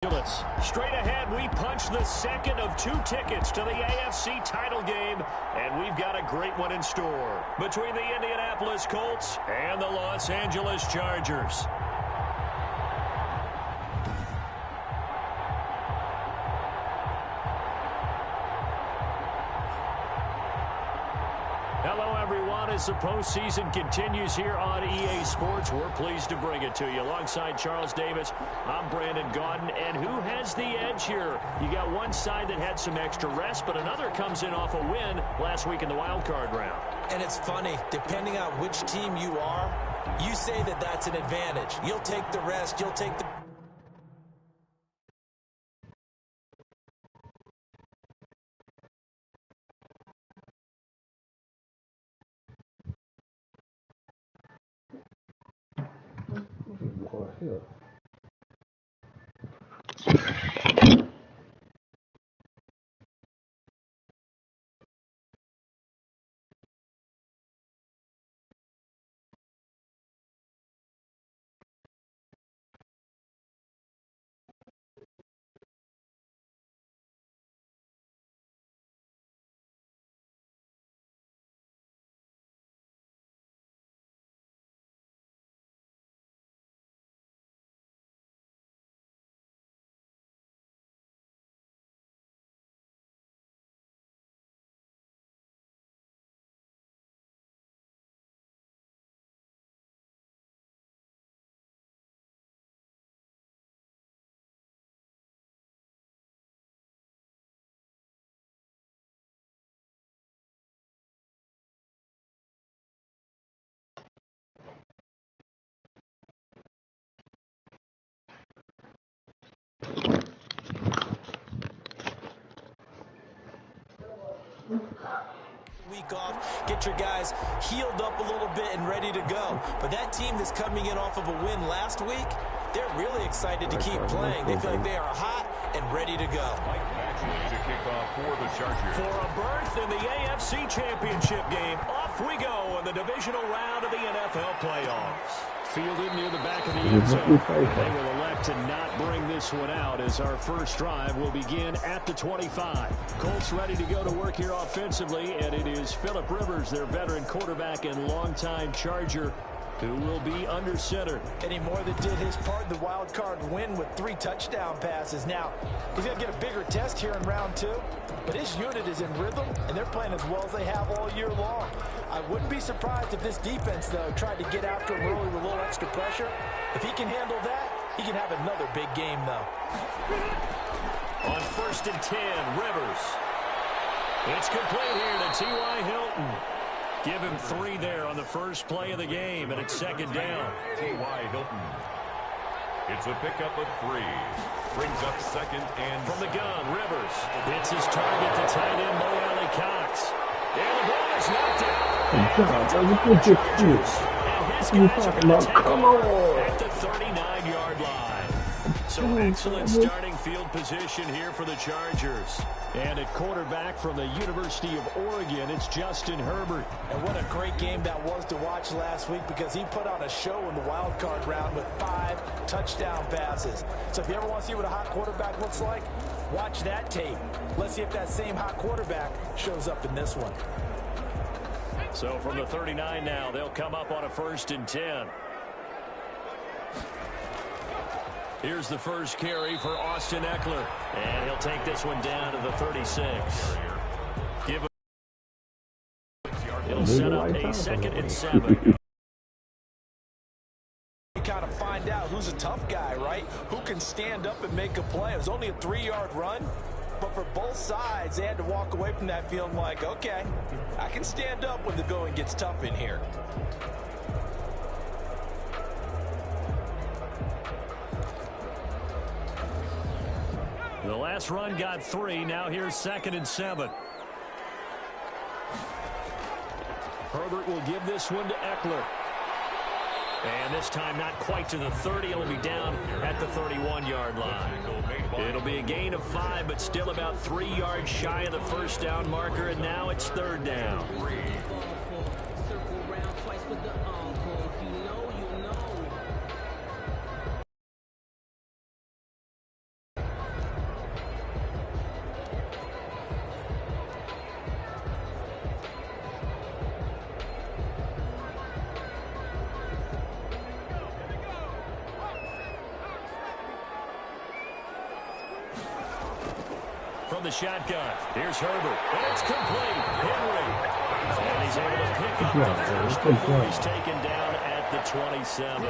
Straight ahead, we punch the second of 2 tickets to the AFC title game, and we've got a great one in store between the Indianapolis Colts and the Los Angeles Chargers. Hello, everyone. As the postseason continues here on EA Sports, we're pleased to bring it to you. Alongside Charles Davis, I'm Brandon Gaudin. And who has the edge here? You got one side that had some extra rest, but another comes in off a win last week in the wild card round. And it's funny, depending on which team you are, you say that that's an advantage. You'll take the rest, you'll take the... week off, get your guys healed up a little bit and ready to go. But that team that's coming in off of a win last week, they're really excited to keep playing. They feel like they are hot and ready to go. To kick off for the Chargers. For a berth in the AFC Championship game, off we go in the divisional round of the NFL playoffs. Fielded near the back of the end zone. They will elect to not bring this one out as our first drive will begin at the 25. Colts ready to go to work here offensively, and it is Phillip Rivers, their veteran quarterback and longtime Charger, who will be under center. And he more than did his part in the wild card win with 3 touchdown passes. Now, he's going to get a bigger test here in round 2, but his unit is in rhythm, and they're playing as well as they have all year long. I wouldn't be surprised if this defense, though, tried to get after him early with a little extra pressure. If he can handle that, he can have another big game, though. On 1st and 10, Rivers. It's complete here to T.Y. Hilton. Give him 3 there on the first play of the game, and it's 2nd down. T.Y. Hilton. It's a pickup of 3. Brings up 2nd and... From the gun, Rivers. Hits his target to tight end Mo Alley Cox. And the ball is knocked out. And his guys are going to tackle at the 39-yard line. So excellent starting field position here for the Chargers. And at quarterback from the University of Oregon, it's Justin Herbert. And what a great game that was to watch last week, because he put on a show in the wild card round with 5 touchdown passes. So if you ever want to see what a hot quarterback looks like, watch that tape. Let's see if that same hot quarterback shows up in this one. So from the 39 now, they'll come up on a 1st and 10. Here's the first carry for Austin Ekeler. And he'll take this one down to the 36. Give him. He'll set up a 2nd and 7. You kind of find out who's a tough guy, right? Who can stand up and make a play. It was only a 3-yard run, but for both sides, they had to walk away from that feeling like, okay, I can stand up when the going gets tough in here. The last run got 3. Now here's 2nd and 7. Herbert will give this one to Ekeler. And this time not quite to the 30. He'll be down at the 31-yard line. It'll be a gain of 5, but still about 3 yards shy of the first down marker, and now it's 3rd down. from the shotgun. Here's Herbert. And it's complete. Henry. And he's able to pick up the first before he's taken down at the 27.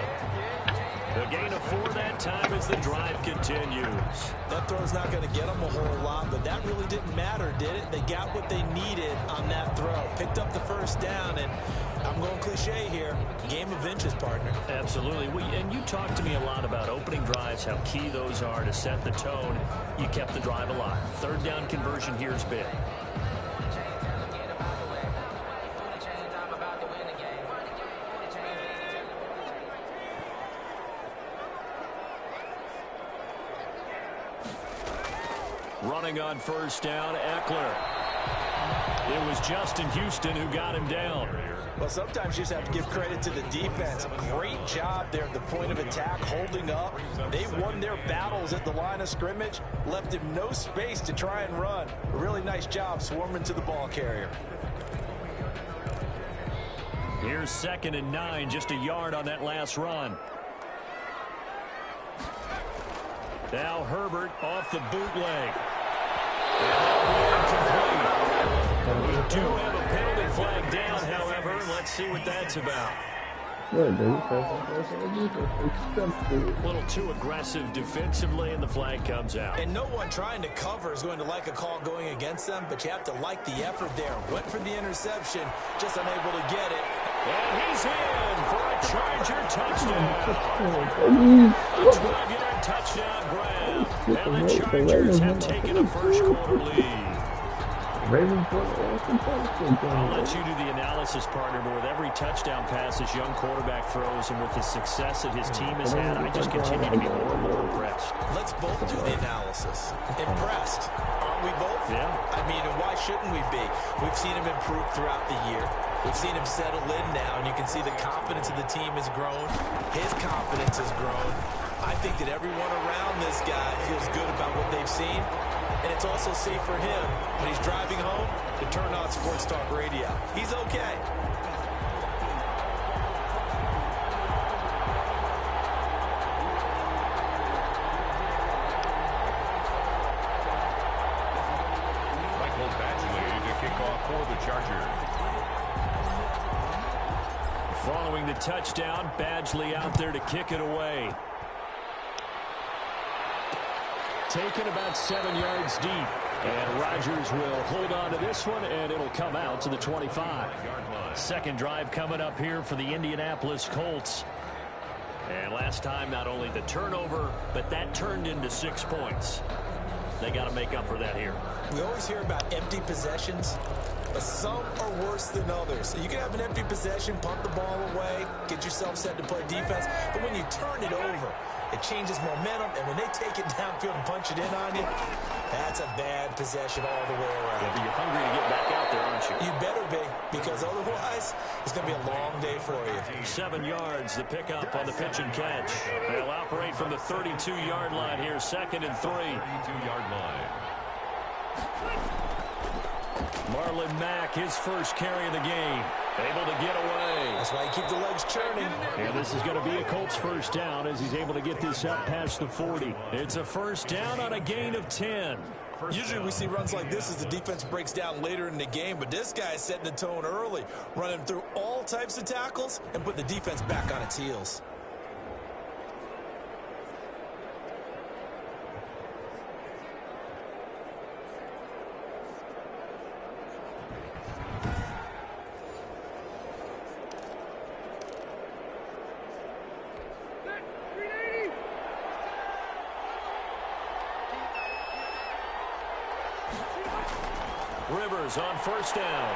The gain of 4 that time as the drive continues. That throw's not going to get them a whole lot, but that really didn't matter, did it? They got what they needed on that throw. Picked up the first down, and I'm going cliche here. Game of inches, partner. Absolutely. And you talked to me a lot about opening drives, how key those are to set the tone. You kept the drive alive. Third down conversion here is big. Running on first down, Eckler. It was Justin Houston who got him down. Well, sometimes you just have to give credit to the defense. Great job there at the point of attack, holding up. They won their battles at the line of scrimmage, left him no space to try and run. A really nice job swarming to the ball carrier. Here's 2nd and 9, just a yard on that last run. Now Herbert off the bootleg. We do have a penalty flag down, however. Let's see what that's about. A little too aggressive defensively, and the flag comes out. And no one trying to cover is going to like a call going against them, but you have to like the effort there. Went for the interception, just unable to get it. And he's in for a Charger touchdown. A 12-yard touchdown grab. And the Chargers have taken a first-quarter lead. I'll let you do the analysis, partner, but with every touchdown pass this young quarterback throws and with the success that his team has had, I just continue to be more and more impressed. Let's both do the analysis. Impressed. Aren't we both? Yeah. I mean, and why shouldn't we be? We've seen him improve throughout the year. We've seen him settle in now, and you can see the confidence of the team has grown. His confidence has grown. I think that everyone around this guy feels good about what they've seen. And it's also safe for him when he's driving home to turn on Sports Talk Radio. He's okay. Michael Badgley to kick off for the Chargers. Following the touchdown, Badgley out there to kick it away. Taken about 7 yards deep. And Rodgers will hold on to this one, and it'll come out to the 25. Second drive coming up here for the Indianapolis Colts. And last time, not only the turnover, but that turned into 6 points. They got to make up for that here. We always hear about empty possessions, but some are worse than others. You can have an empty possession, punt the ball away, get yourself set to play defense, but when you turn it over, it changes momentum, and when they take it downfield and punch it in on you, that's a bad possession all the way around. Yeah, but you're hungry to get back out there, aren't you? You better be, because otherwise, it's going to be a long day for you. 7 yards, the pickup on the pitch and catch. They'll operate from the 32-yard line here, 2nd and 3. 32-yard line. Marlon Mack, his first carry of the game. Able to get away. That's why you keep the legs churning. And this is going to be a Colts first down as he's able to get this up past the 40. It's a first down on a gain of 10. Usually we see runs like this as the defense breaks down later in the game, but this guy is setting the tone early, running through all types of tackles and put the defense back on its heels. Rivers on first down.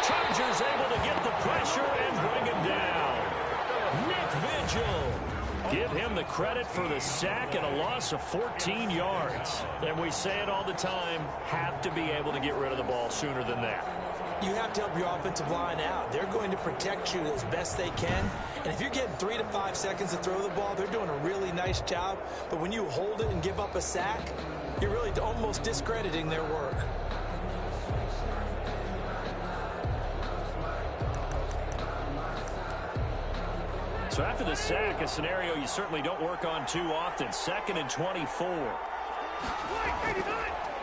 Chargers able to get the pressure and bring him down. Nick Vigil. Give him the credit for the sack and a loss of 14 yards. And we say it all the time, have to be able to get rid of the ball sooner than that. You have to help your offensive line out. They're going to protect you as best they can. And if you're getting 3 to 5 seconds to throw the ball, they're doing a really nice job. But when you hold it and give up a sack, you're really almost discrediting their work. So after the sack, a scenario you certainly don't work on too often. 2nd and 24.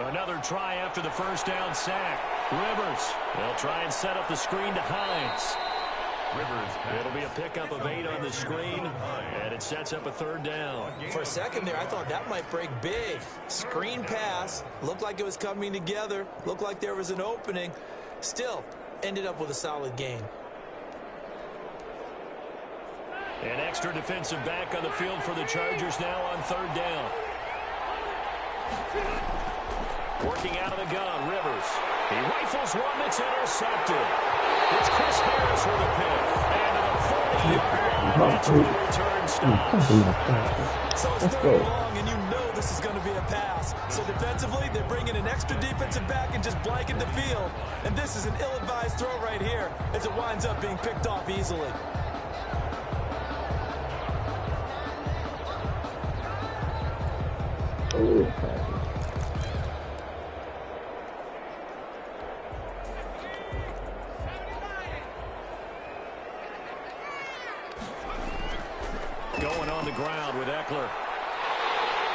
Another try after the first down sack. Rivers, they'll try and set up the screen to Hines. It'll be a pickup of 8 on the screen, and it sets up a 3rd down. For a second there, I thought that might break big. Screen pass, looked like it was coming together, looked like there was an opening. Still, ended up with a solid gain. An extra defensive back on the field for the Chargers now on 3rd down. Working out of the gun, Rivers. He rifles one that's intercepted. It's Chris Harris with a pick. And to the 40-yard line, that's where the return stops. So it's 3rd and long, and you know this is going to be a pass. So defensively, they're bringing an extra defensive back and just blanking the field. And this is an ill-advised throw right here as it winds up being picked off easily. Going on the ground with Eckler.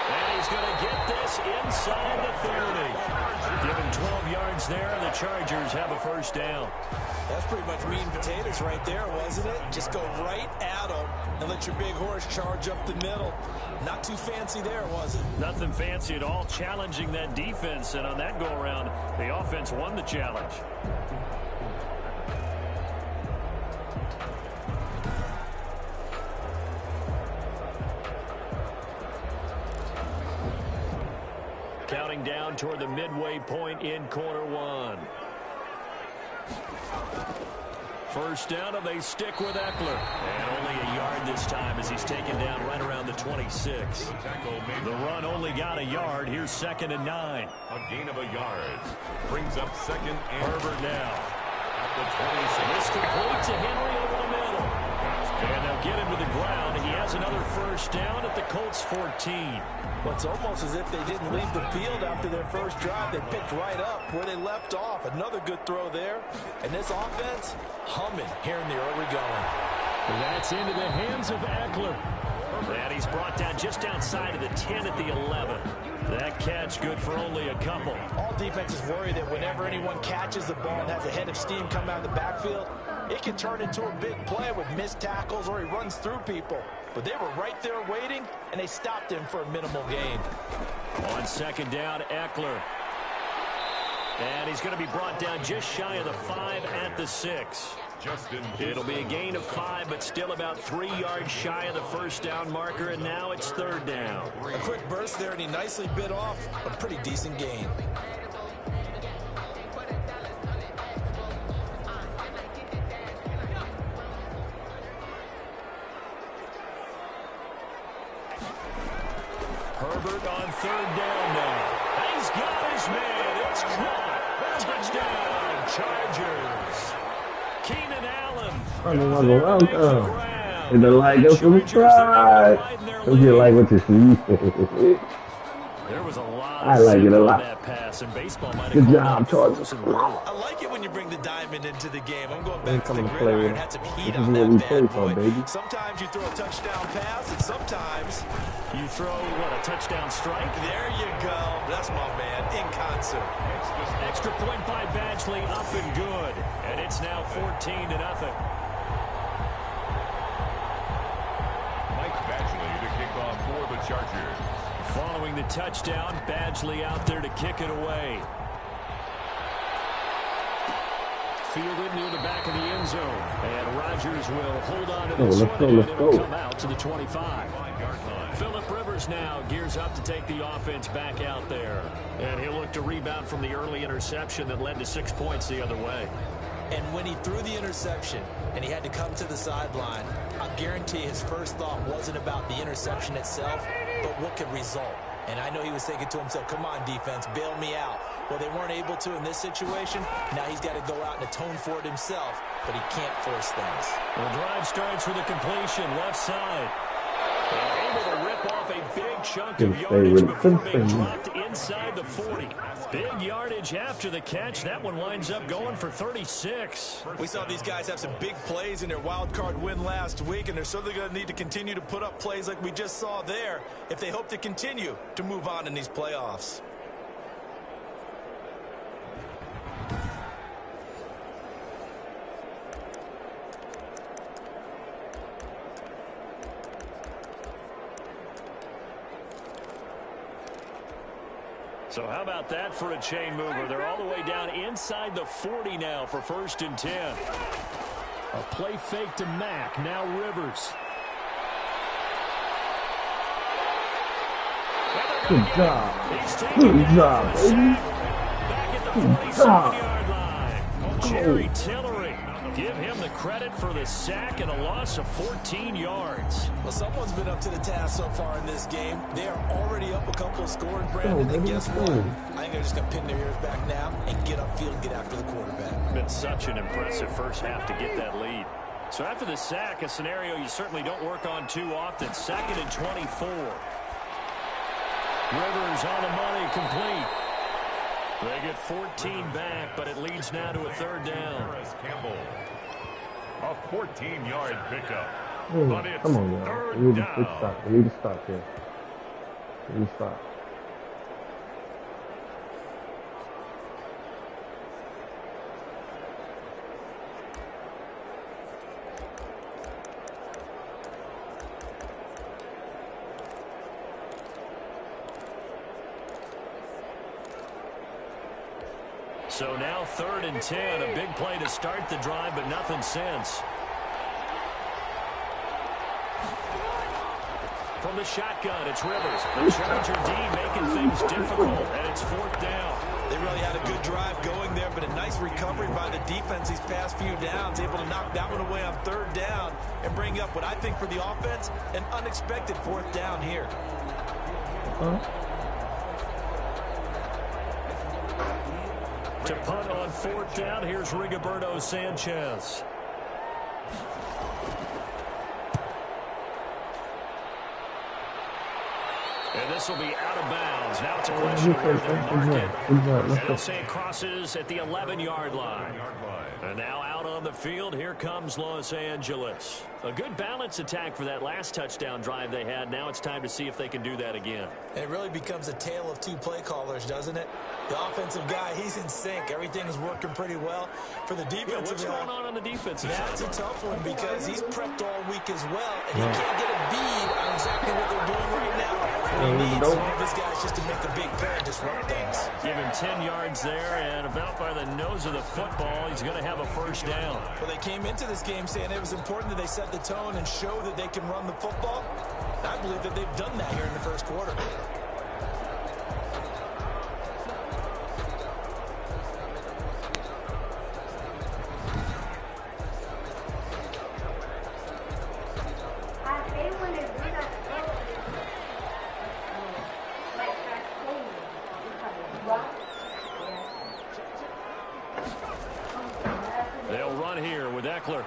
And he's going to get this inside the 30. Given 12 yards there, and the Chargers have a 1st down. That's pretty much meat and potatoes right there, wasn't it? Just go right at them and let your big horse charge up the middle. Not too fancy there, was it? Nothing fancy at all, challenging that defense. And on that go-around, the offense won the challenge. Counting down toward the midway point in quarter 1. 1st down, and they stick with Eckler. And only a yard this time as he's taken down right around the 26. The run only got a yard. Here's 2nd and 9. A gain of a yard. Brings up 2nd and Herbert now. at the 26. This complete to Henry over the middle. And they'll get him to the ground. He has another 1st down at the Colts 14. Well, it's almost as if they didn't leave the field after their first drive. They picked right up where they left off. Another good throw there. And this offense, humming here in the early going. And that's into the hands of Eckler. And he's brought down just outside of the 10 at the 11. That catch good for only a couple. All defenses worry that whenever anyone catches the ball and has a head of steam come out of the backfield, it can turn into a big play with missed tackles or he runs through people. But they were right there waiting, and they stopped him for a minimal gain. On 2nd down, Eckler. And he's going to be brought down just shy of the 5 at the 6. It'll be a gain of 5, but still about 3 yards shy of the 1st down marker, and now it's 3rd down. A quick burst there, and he nicely bit off a pretty decent gain. Herbert on 3rd down now. He's got his man. It's caught. Touchdown, Chargers. Keenan Allen. And the light goes from the side. Don't you like what you see? There was a lot I like it a lot. That pass, and baseball might Good have job, Chargers. I like it when you bring the diamond into the game. I'm going back to the Come and gridiron. play. Had some This heat is on what we that play bad for, boy. baby. Sometimes you throw a touchdown pass, and sometimes you throw, what, a touchdown strike? There you go. That's my man in concert. Extra point by Badgley, up and good. And it's now 14-0. Mike Badgley to kick off for the Chargers. Following the touchdown, Badgley out there to kick it away. Fielded near the back of the end zone. And Rodgers will hold on to this one, and it'll come out to the 25. Phillip Rivers now gears up to take the offense back out there. And he'll look to rebound from the early interception that led to 6 points the other way. And when he threw the interception and he had to come to the sideline, I guarantee his first thought wasn't about the interception itself, but what could result. And I know he was thinking to himself, come on, defense, bail me out. Well, they weren't able to in this situation. Now he's got to go out and atone for it himself, but he can't force things. The drive starts with a completion left side. And able to rip off a big chunk of yardage before being dropped inside the 40. Big yardage after the catch. That one winds up going for 36. We saw these guys have some big plays in their wild card win last week, and they're certainly going to need to continue to put up plays like we just saw there if they hope to continue to move on in these playoffs. So how about that for a chain mover? They're all the way down inside the 40 now for 1st and 10. A play fake to Mack. Now Rivers. Good job. Good job, baby. Back at the 47-yard line. Jerry Tillery. Give him the credit for the sack and a loss of 14 yards. Well, someone's been up to the task so far in this game. They are already up a couple of scores, Brandon, and guess what? I think they're just going to pin their ears back now and get upfield and get after the quarterback. Been such an impressive first half to get that lead. So after the sack, a scenario you certainly don't work on too often. 2nd and 24. Rivers on the money, complete. They get 14 back, but it leads now to a 3rd down. Harris Campbell. A 14-yard pickup. But it's come on, y'all. We need to stop. We need to stop here. We need to stop. So now 3rd and 10. A big play to start the drive, but nothing since. From the shotgun, it's Rivers. The Charger D making things difficult, and it's 4th down. They really had a good drive going there, but a nice recovery by the defense these past few downs, able to knock that one away on 3rd down and bring up what I think for the offense, an unexpected 4th down here. To punt on 4th down, here's Rigoberto Sanchez. And this will be out of bounds. Now it's a question where they'll mark it. And they'll say it crosses at the 11-yard line. And now out on the field, here comes Los Angeles. A good balance attack for that last touchdown drive they had. Now it's time to see if they can do that again. And it really becomes a tale of two play callers, doesn't it? The offensive guy, he's in sync. Everything is working pretty well. For the defensive what's going on the defensive side? That's a tough one because he's prepped all week as well, and he can't get a bead on exactly what they're doing right now. What he needs one of his guys just to make a big play and disrupt things. Give him 10 yards there, and about by the nose of the football, he's going to have a 1st down. Well, they came into this game saying it was important that they set the tone and show that they can run the football. I believe that they've done that here in the 1st quarter. They'll run here with Eckler.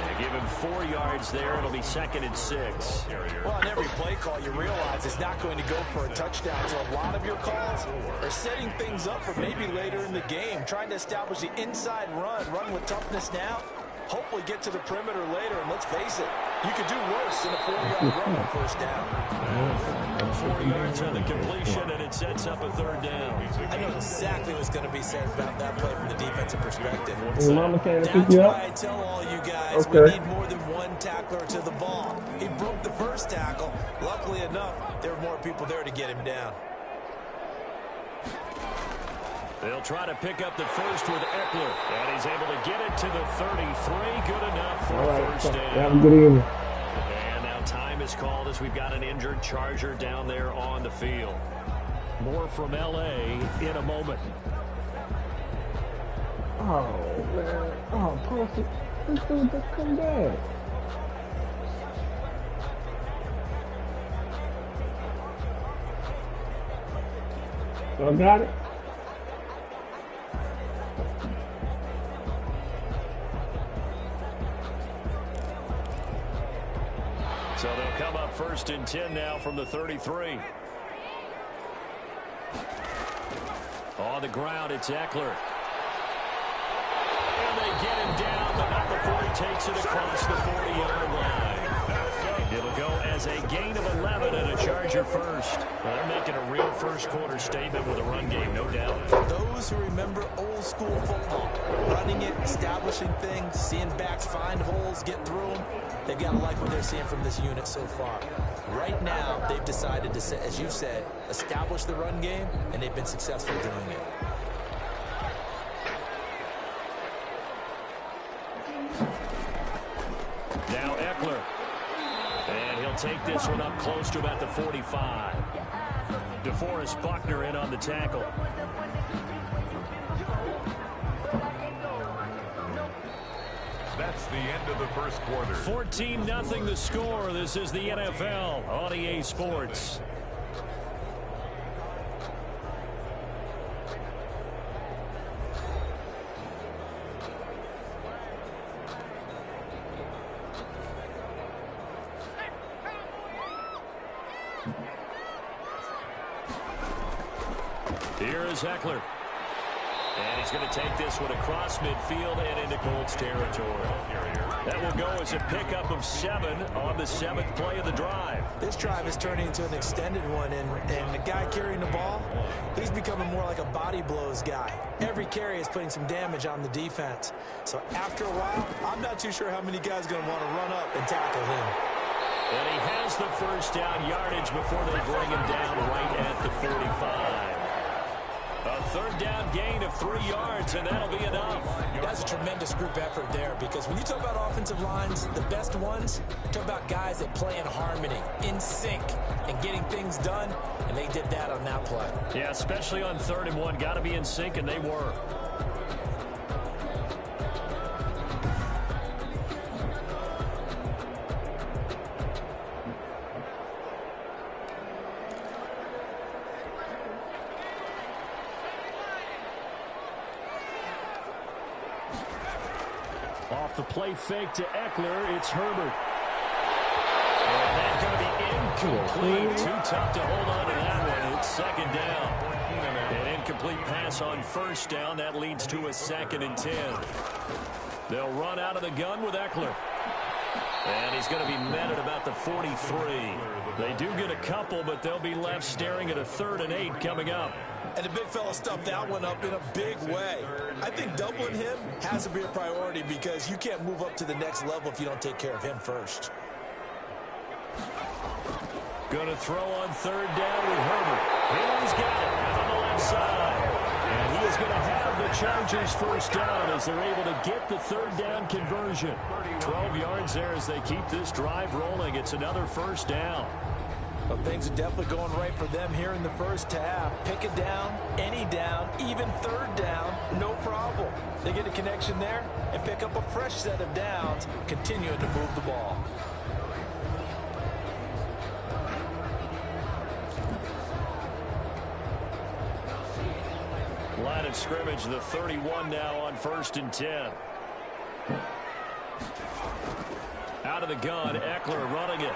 They give him 4 yards there. It'll be 2nd and 6. Well, on every play call, you realize it's not going to go for a touchdown. So a lot of your calls are setting things up for maybe later in the game, trying to establish the inside run with toughness now. Hopefully get to the perimeter later, and let's face it, you could do worse than a 4-yard run on 1st down. 4 yards on the completion, and it sets up a 3rd down. I know exactly what's going to be said about that play from the defensive perspective. Your mama can't pick That's you why up? I tell all you guys, we need more than one tackler to the ball. He broke the first tackle. Luckily enough, there were more people there to get him down. They'll try to pick up the first with Eckler, and he's able to get it to the 33. Good enough for a 1st down. Have a good evening. And now time is called as we've got an injured Charger down there on the field. More from L.A. in a moment. Oh, man. Oh, Percy. This dude just come back. So I got it. So they'll come up 1st and 10 now from the 33. On the ground, it's Eckler. And they get him down, but not before he takes it across the 40-yard line. It'll go as a gain of 11 and a Charger first. Well, they're making a real first-quarter statement with a run game, no doubt. Those who remember old-school football, running it, establishing things, seeing backs find holes, get through them, they've got to like what they're seeing from this unit so far. Right now, they've decided to, as you said, establish the run game, and they've been successful doing it. Now Eckler. And he'll take this one up close to about the 45. DeForest Buckner in on the tackle. That's the end of the first quarter. 14-0 the score. This is the NFL on EA Sports. Here is Eckler. And he's going to take this one across midfield and into Colts territory. That will go as a pickup of 7 on the 7th play of the drive. This drive is turning into an extended one, and the guy carrying the ball, he's becoming more like a body blows guy. Every carry is putting some damage on the defense. So after a while, I'm not too sure how many guys are going to want to run up and tackle him. And he has the first down yardage before they bring him down right at the 45. A third down gain of 3 yards, and that'll be enough. That's a tremendous group effort there, because when you talk about offensive lines, the best ones, talk about guys that play in harmony, in sync, and getting things done, and they did that on that play. Yeah, especially on 3rd and 1. Got to be in sync, and they were. Off the play fake to Eckler, it's Herbert. And that's going to be incomplete. Too tough to hold on to that one. It's 2nd down. An incomplete pass on 1st down. That leads to a 2nd and 10. They'll run out of the gun with Eckler. And he's going to be met at about the 43. They do get a couple, but they'll be left staring at a 3rd and 8 coming up. And the big fella stuffed that one up in a big way. I think doubling him has to be a priority, because you can't move up to the next level if you don't take care of him first. Going to throw on 3rd down with Herbert. He's got it out on the left side. And he is going to have the Chargers first down as they're able to get the 3rd down conversion. 12 yards there as they keep this drive rolling. It's another first down. Well, things are definitely going right for them here in the first half. Pick it down, any down, even 3rd down, no problem. They get a connection there and pick up a fresh set of downs, continuing to move the ball. Line of scrimmage, the 31 now on 1st and 10. Out of the gun, Eckler running it.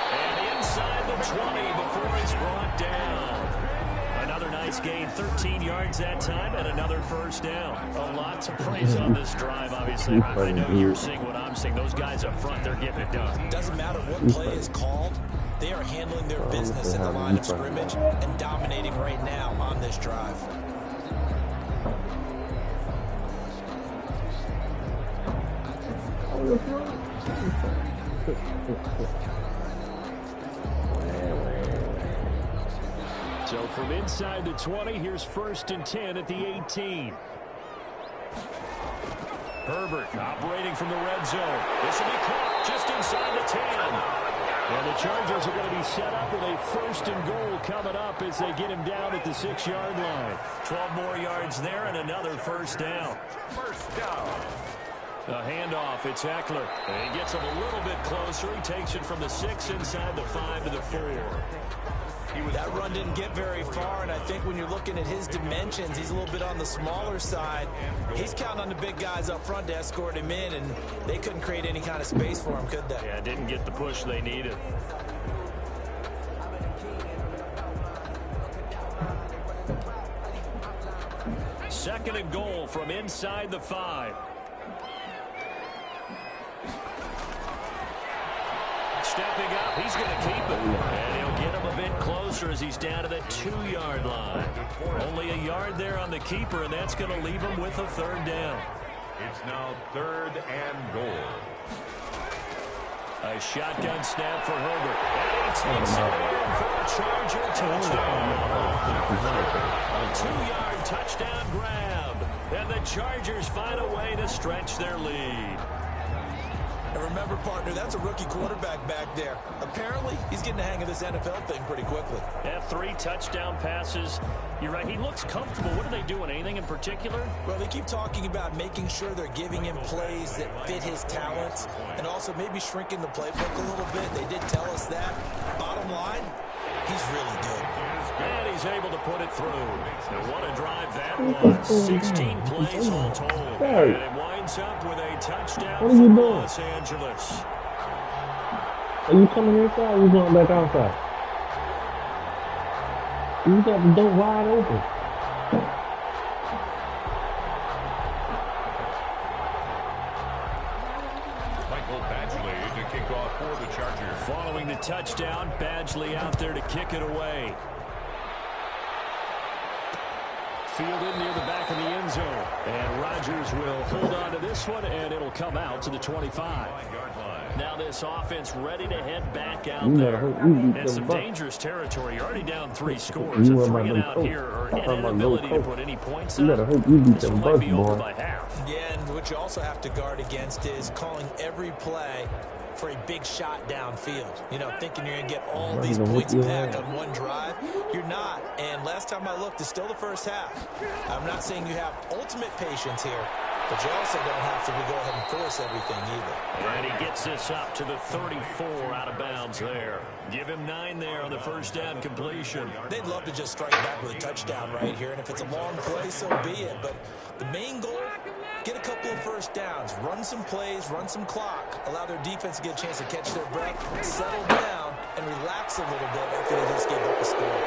And inside the 20 before he's brought down. Another nice gain, 13 yards that time, and another first down. A lot to praise on this drive, obviously. I know you're seeing what I'm seeing. Those guys up front, they're getting it done. Doesn't matter what play is called. They are handling their business in the line of scrimmage and dominating right now on this drive. So from inside the 20, here's 1st and 10 at the 18. Herbert operating from the red zone. This will be caught just inside the 10. And the Chargers are going to be set up with a 1st and goal coming up as they get him down at the 6-yard line. 12 more yards there and another first down. First down. The handoff, it's Eckler. And he gets him a little bit closer. He takes it from the 6 inside the 5 to the 4. That run didn't get very far, and I think when you're looking at his dimensions, he's a little bit on the smaller side. He's counting on the big guys up front to escort him in, and they couldn't create any kind of space for him, could they? Yeah, didn't get the push they needed. 2nd and goal from inside the 5. Stepping up, he's going to keep it. And he'll get him a bit closer as he's down to the 2-yard line. Only a yard there on the keeper, and that's going to leave him with a 3rd down. It's now 3rd and goal. A shotgun snap for Herbert. And he takes it in for a Charger touchdown. A 2-yard touchdown grab. And the Chargers find a way to stretch their lead. And remember, partner, that's a rookie quarterback back there. Apparently, he's getting the hang of this NFL thing pretty quickly. Yeah, 3 touchdown passes. You're right, he looks comfortable. What are they doing? Anything in particular? Well, they keep talking about making sure they're giving him plays that fit his talents and also maybe shrinking the playbook a little bit. They did tell us that. Bottom line, he's really good. And he's able to put it through. And what a drive that was. 16 plays all told. And it winds up with a touchdown for Los Angeles. Are you coming inside or are you going back outside? You got the door wide open. Michael Badgley to kick off for the Chargers. Following the touchdown, Badgley out there to kick it away. Fielded near the back of the end zone. And Rodgers will hold on to this one, and it'll come out to the 25. Now this offense ready to head back out there. And some dangerous territory. You're already down 3 scores. A 3 and out here, or an inability to put any points up. This one might be over by half. Yeah, and what you also have to guard against is calling every play for a big shot downfield. You know, thinking you're going to get all these points back on one drive. You're not. And last time I looked, it's still the first half. I'm not saying you have ultimate patience here, but you also don't have to go ahead and force everything either. And he gets this up to the 34 out of bounds there. Give him 9 there on the first down completion. They'd love to just strike back with a touchdown right here, and if it's a long play, so be it. But the main goal, get a couple of first downs, run some plays, run some clock, allow their defense to get a chance to catch their breath, settle down, and relax a little bit after they just gave up a score.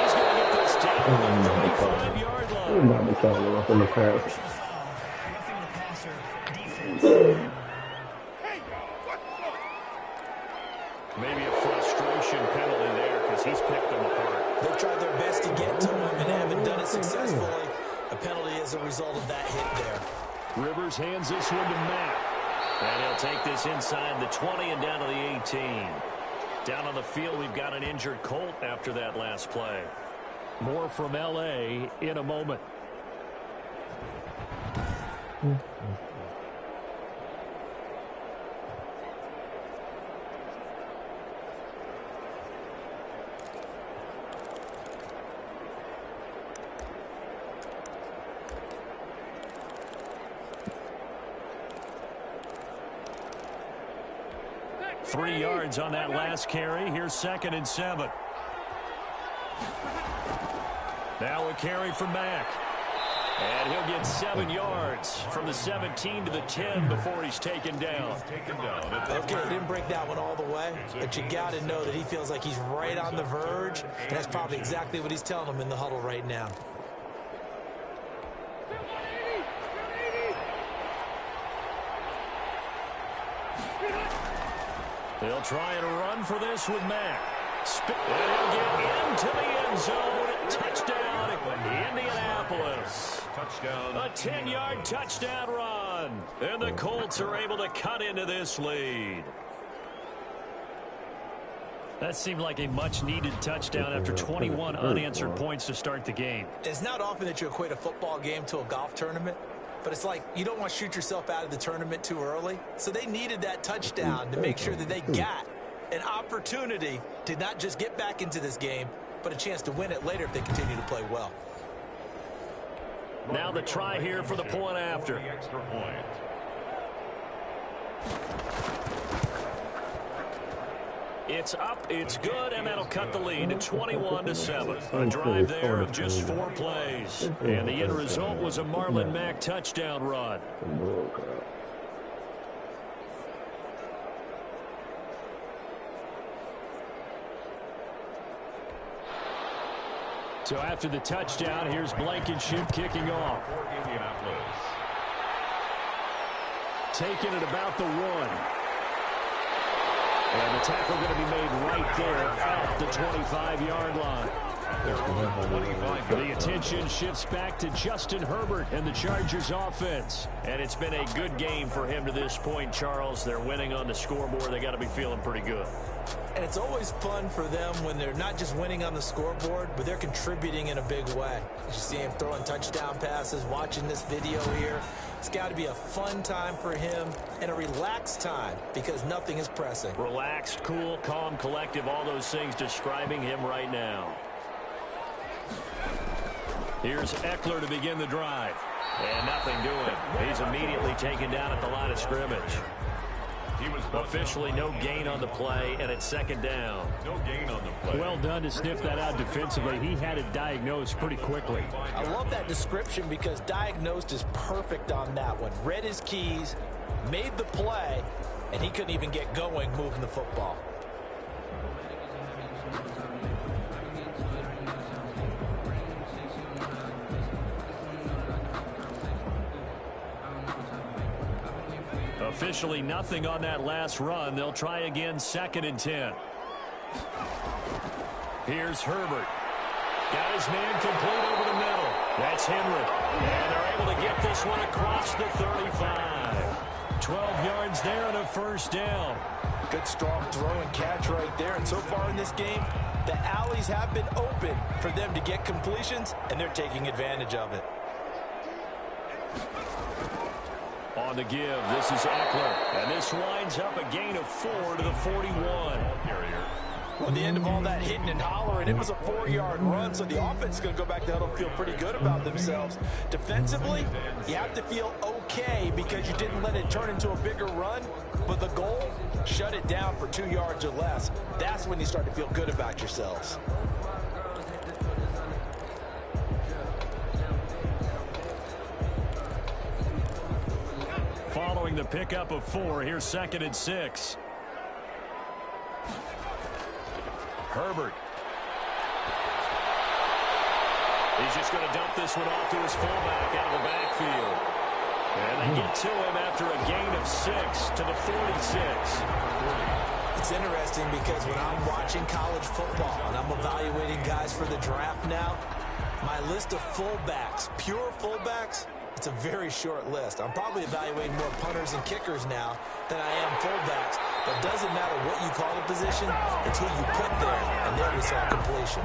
He's going to get this down to the 35-yard line. We're about to call it off in the pass. Maybe a frustration penalty there because he's picked them apart. They've tried their best to get to him and haven't done it successfully. A penalty as a result of that hit there. Rivers hands this one to Matt. And he'll take this inside the 20 and down to the 18. Down on the field, we've got an injured Colt after that last play. More from L.A. in a moment. Three yards on that last carry. Here's 2nd and 7. Now a carry from Mack. And he'll get 7 yards from the 17 to the 10 before he's taken down. Okay, he didn't break that one all the way, but you got to know that he feels like he's right on the verge, and that's probably exactly what he's telling them in the huddle right now. They'll try and run for this with Mack. And he'll get into the end zone. Touchdown, Indianapolis. Touchdown. A 10-yard touchdown run. And the Colts are able to cut into this lead. That seemed like a much-needed touchdown after 21 unanswered points to start the game. It's not often that you equate a football game to a golf tournament, but it's like you don't want to shoot yourself out of the tournament too early. So they needed that touchdown to make sure that they got an opportunity to not just get back into this game, but a chance to win it later if they continue to play well. Now the try here for the point after. Extra point. It's up, it's good, and that'll cut the lead to 21-7. A drive there of just 4 plays. And the end result was a Marlon Mack touchdown run. So after the touchdown, here's Blankenship kicking off. Taking it about the 1. And the tackle going to be made right there at the 25-yard line. The attention shifts back to Justin Herbert and the Chargers offense. And it's been a good game for him to this point, Charles. They're winning on the scoreboard. They got to be feeling pretty good. And it's always fun for them when they're not just winning on the scoreboard, but they're contributing in a big way. You see him throwing touchdown passes, watching this video here. It's got to be a fun time for him and a relaxed time because nothing is pressing. Relaxed, cool, calm, collective, all those things describing him right now. Here's Eckler to begin the drive. And nothing doing. He's immediately taken down at the line of scrimmage. He was officially no gain on the play, and it's second down. No gain on the play. Well done to sniff that out defensively. He had it diagnosed pretty quickly. I love that description because diagnosed is perfect on that one. Read his keys, made the play, and he couldn't even get going moving the football. Officially nothing on that last run. They'll try again, 2nd and 10. Here's Herbert. Got his man complete over the middle. That's Henry. And they're able to get this one across the 35. 12 yards there and a first down. Good strong throw and catch right there. And so far in this game, the alleys have been open for them to get completions, and they're taking advantage of it. On the give, this is Eckler. And this winds up a gain of 4 to the 41. Well, at the end of all that hitting and hollering, it was a 4-yard run, so the offense is going to go back to huddle and feel pretty good about themselves. Defensively, you have to feel okay because you didn't let it turn into a bigger run, but the goal, shut it down for 2 yards or less. That's when you start to feel good about yourselves. Following the pickup of 4, here's 2nd and 6. Herbert. He's just going to dump this one off to his fullback out of the backfield. And they get to him after a gain of 6 to the 46. It's interesting because when I'm watching college football and I'm evaluating guys for the draft now, my list of fullbacks, pure fullbacks, it's a very short list. I'm probably evaluating more punters and kickers now than I am fullbacks. But it doesn't matter what you call a position, it's who you put there. And there we saw completion.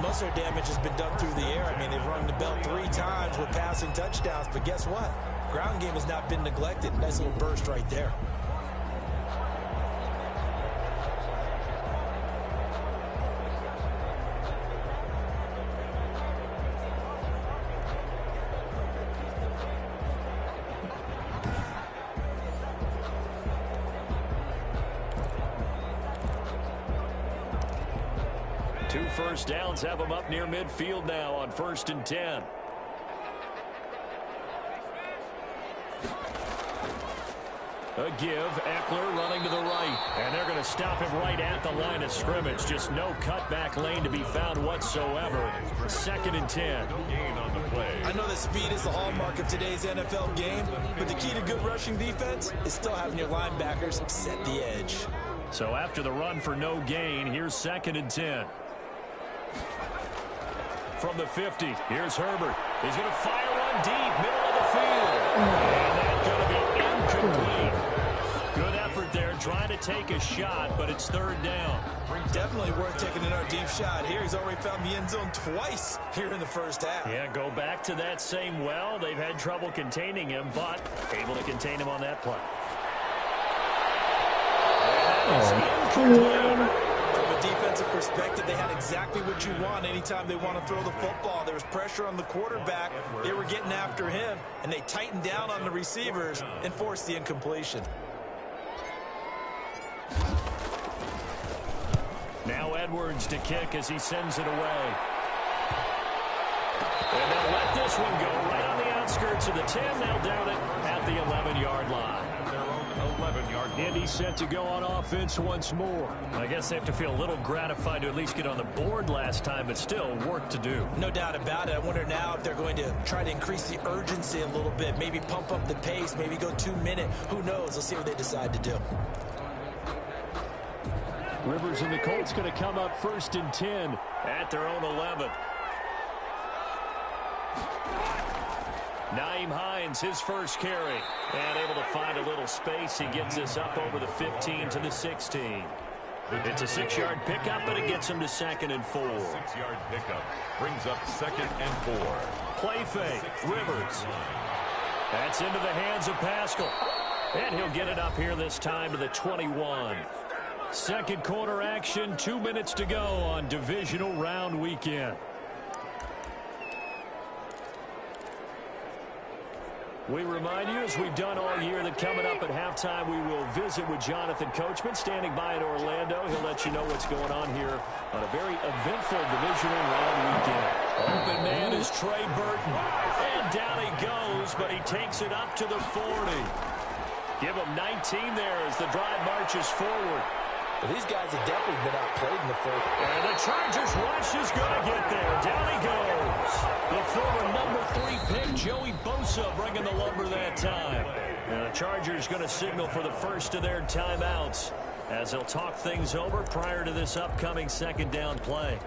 Most of their damage has been done through the air. I mean, they've rung the bell 3 times with passing touchdowns. But guess what? Ground game has not been neglected. Nice little burst right there. Two first downs have them up near midfield now on 1st and 10. A give, Eckler running to the right. And they're going to stop him right at the line of scrimmage. Just no cutback lane to be found whatsoever. 2nd and 10. I know that speed is the hallmark of today's NFL game, but the key to good rushing defense is still having your linebackers set the edge. So after the run for no gain, here's 2nd and 10. From the 50, here's Herbert. He's going to fire one deep, middle of the field. And that's going to be incomplete. Good effort there, trying to take a shot, but it's 3rd down. Definitely worth taking another deep shot here. He's already found the end zone twice here in the first half. Yeah, go back to that same well. They've had trouble containing him, but able to contain him on that play. From a defensive perspective, they had exactly what you want anytime they want to throw the football. There was pressure on the quarterback. They were getting after him, and they tightened down on the receivers and forced the incompletion. Now Edwards to kick as he sends it away. And they'll let this one go right on the outskirts of the 10. They'll down it at the 11-yard line. Their own 11-yard Indy set to go on offense once more. I guess they have to feel a little gratified to at least get on the board last time, but still work to do. No doubt about it. I wonder now if they're going to try to increase the urgency a little bit, maybe pump up the pace, maybe go 2-minute. Who knows? We'll see what they decide to do. Rivers and the Colts going to come up 1st and 10 at their own 11. Nyheim Hines, his first carry, and able to find a little space. He gets this up over the 15 to the 16. It's a 6-yard pickup, but it gets him to 2nd and 4. 6-yard pickup brings up 2nd and 4. Play fake, Rivers. That's into the hands of Pascal. And he'll get it up here this time to the 21. Second quarter action, 2 minutes to go on divisional round weekend. We remind you, as we've done all year, that coming up at halftime, we will visit with Jonathan Coachman, standing by in Orlando. He'll let you know what's going on here on a very eventful divisional round weekend. Open man is Trey Burton. And down he goes, but he takes it up to the 40. Give him 19 there as the drive marches forward. Well, these guys have definitely been outplayed in the fourth. And the Chargers rush is going to get there. Down he goes. The former number 3 pick, Joey Bosa, bringing the lumber that time. And the Chargers going to signal for the first of their timeouts as they'll talk things over prior to this upcoming 2nd down play.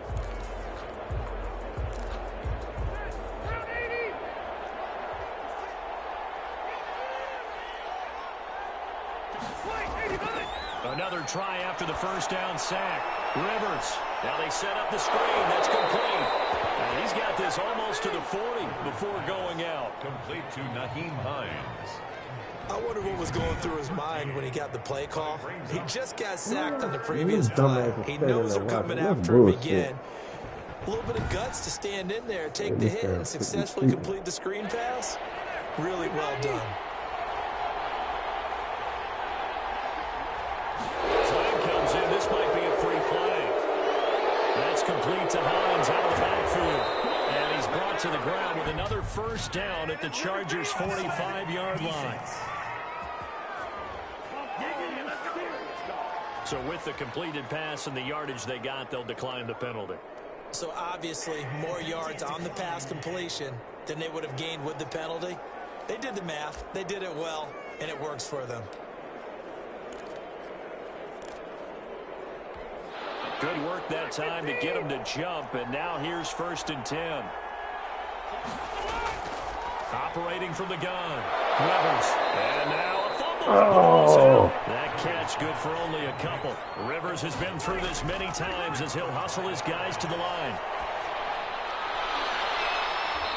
Another try after the first down sack. Rivers. Now they set up the screen. That's complete. And he's got this almost to the 40 before going out. Complete to Nyheim Hines. I wonder what was going through his mind when he got the play call. He just got sacked on the previous play. He knows they're coming after him again. A little bit of guts to stand in there, take the hit, and successfully complete the screen pass. Really well done. This might be a free play. That's complete to Hines out of the backfield. And he's brought to the ground with another first down at the Chargers' 45-yard line. So with the completed pass and the yardage they got, they'll decline the penalty. So obviously more yards on the pass completion than they would have gained with the penalty. They did the math. They did it well, and it works for them. Good work that time to get him to jump, and now here's 1st and 10. Operating from the gun. Rivers. And now a fumble. That catch good for only a couple. Rivers has been through this many times as he'll hustle his guys to the line.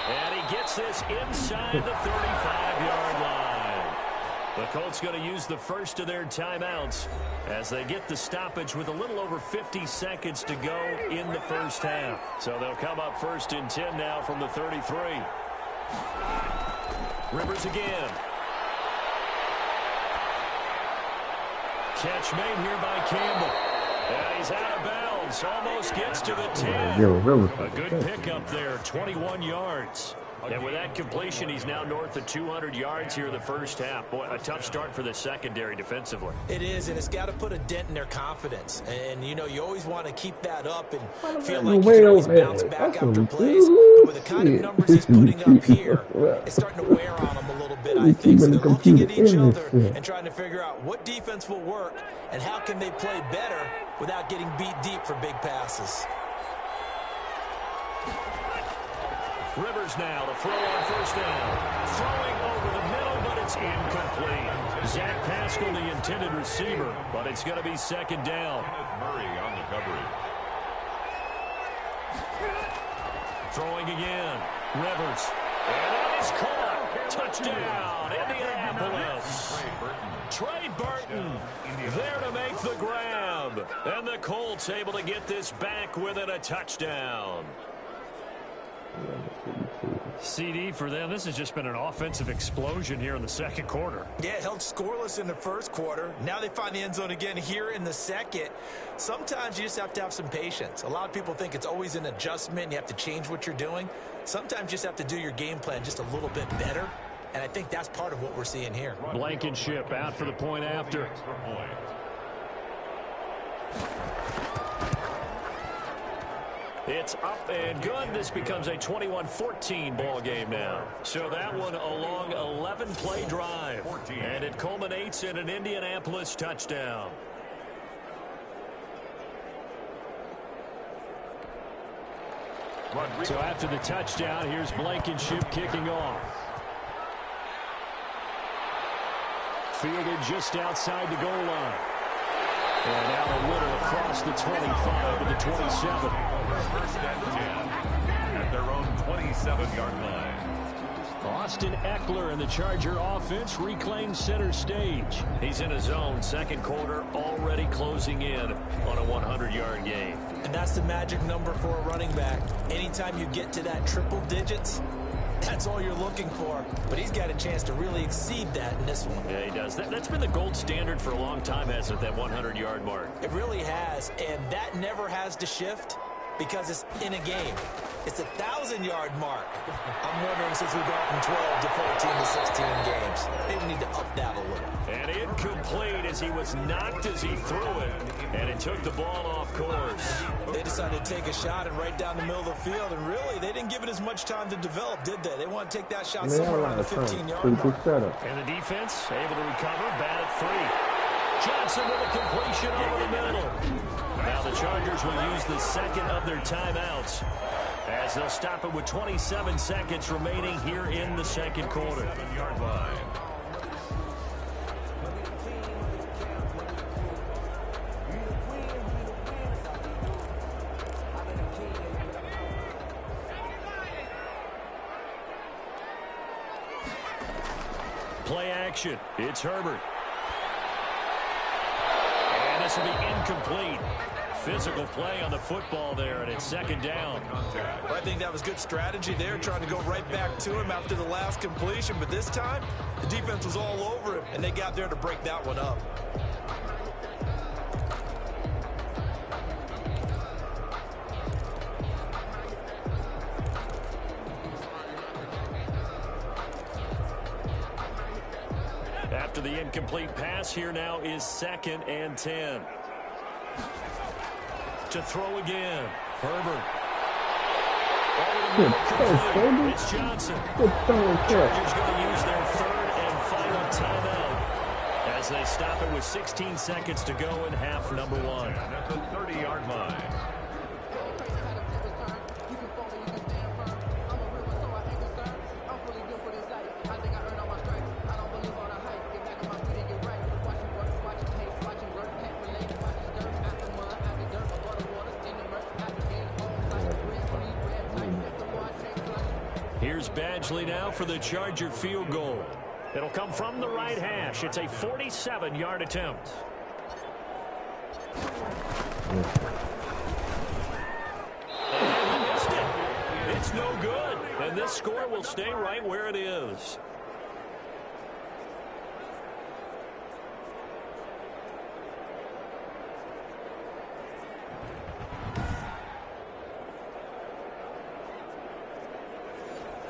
And he gets this inside the 35-yard line. The Colts going to use the first of their timeouts as they get the stoppage with a little over 50 seconds to go in the first half. So they'll come up 1st and 10 now from the 33. Rivers again. Catch made here by Campbell. And he's out of bounds. Almost gets to the 10. A good pickup there, 21 yards. And with that completion, he's now north of 200 yards here in the first half. Boy, a tough start for the secondary defensively. It is, and it's got to put a dent in their confidence. And, you know, you always want to keep that up and feel like you can always bounce back after plays. But with the kind of numbers he's putting up here, it's starting to wear on him a little bit, I think. So they're looking at each other and trying to figure out what defense will work and how can they play better without getting beat deep for big passes. Rivers now to throw on first down. Throwing over the middle, but it's incomplete. Zach Pascal, the intended receiver, but it's going to be 2nd down. Murray on the coverage. Throwing again. Rivers. And it is caught. Touchdown, Indianapolis. Trey Burton there to make the grab. And the Colts able to get this back within a touchdown. CD for them. This has just been an offensive explosion here in the second quarter. Yeah, held scoreless in the first quarter. Now they find the end zone again here in the second. Sometimes you just have to have some patience. A lot of people think it's always an adjustment. You have to change what you're doing. Sometimes you just have to do your game plan just a little bit better, And I think that's part of what we're seeing here. Blankenship out for the point after. It's up and good. This becomes a 21-14 ball game now. So that one a long 11-play drive. And it culminates in an Indianapolis touchdown. So after the touchdown, here's Blankenship kicking off. Fielded just outside the goal line. And now a Little across the 25 to the 27. First and 10 at their own 27-yard line. Austin Eckler and the Charger offense reclaims center stage. He's in his own second quarter, already closing in on a 100-yard game. And that's the magic number for a running back. Anytime you get to that triple digits, that's all you're looking for. But he's got a chance to really exceed that in this one. Yeah, he does. That's been the gold standard for a long time, hasn't it, that 100-yard mark? It really has, and that never has to shift because it's in a game. It's a 1,000-yard mark. I'm wondering, since we've gone from 12 to 14 to 16 games, maybe we need to up that a little. And incomplete as he was knocked as he threw it, and it took the ball off course. They decided to take a shot and right down the middle of the field, and really, they didn't give it as much time to develop, did they? They want to take that shot somewhere around the 15-yard mark. And the defense able to recover, bat at 3. Johnson with a completion over the middle. Now the Chargers will use the second of their timeouts as they'll stop it with 27 seconds remaining here in the second quarter. 7-yard line. Play action. It's Herbert. And this will be incomplete. Physical play on the football there, and it's second down. Well, I think that was good strategy there, trying to go right back to him after the last completion. But this time, the defense was all over him, and they got there to break that one up. After the incomplete pass, here now is 2nd and 10. To throw again. Herbert. It's Johnson. Chargers going to use their third and final timeout as they stop it with 16 seconds to go in half number 1. At the 30-yard line. Here's Badgley now for the Charger field goal. It'll come from the right hash. It's a 47-yard attempt. And he missed it. It's no good. And this score will stay right where it is.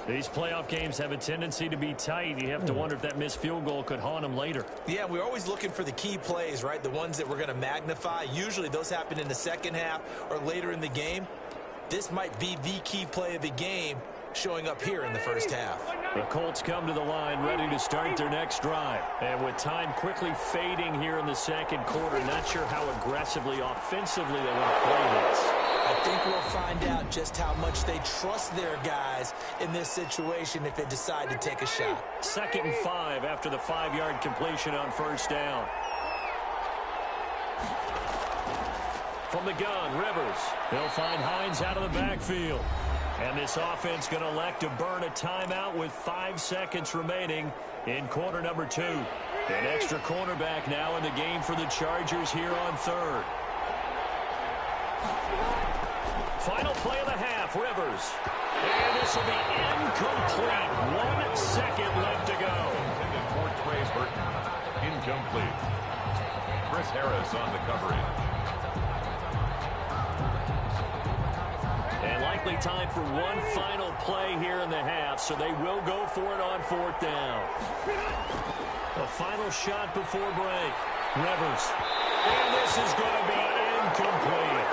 These playoff games have a tendency to be tight. You have to wonder if that missed field goal could haunt them later. Yeah, we're always looking for the key plays, right? The ones that we're going to magnify. Usually those happen in the second half or later in the game. This might be the key play of the game showing up here in the first half. The Colts come to the line ready to start their next drive. And with time quickly fading here in the second quarter, not sure how aggressively, offensively they want to play this. I think we'll find out just how much they trust their guys in this situation if they decide to take a shot. 2nd and 5 after the 5-yard completion on first down. From the gun, Rivers. They'll find Hines out of the backfield. And this offense going to elect to burn a timeout with 5 seconds remaining in quarter number 2. An extra cornerback now in the game for the Chargers here on third. Final play of the half, Rivers. And this will be incomplete. 1 second left to go. Intended for Trey Burton. Incomplete. Chris Harris on the coverage. And likely time for one final play here in the half, so they will go for it on 4th down. The final shot before break. Rivers. And this is going to be incomplete.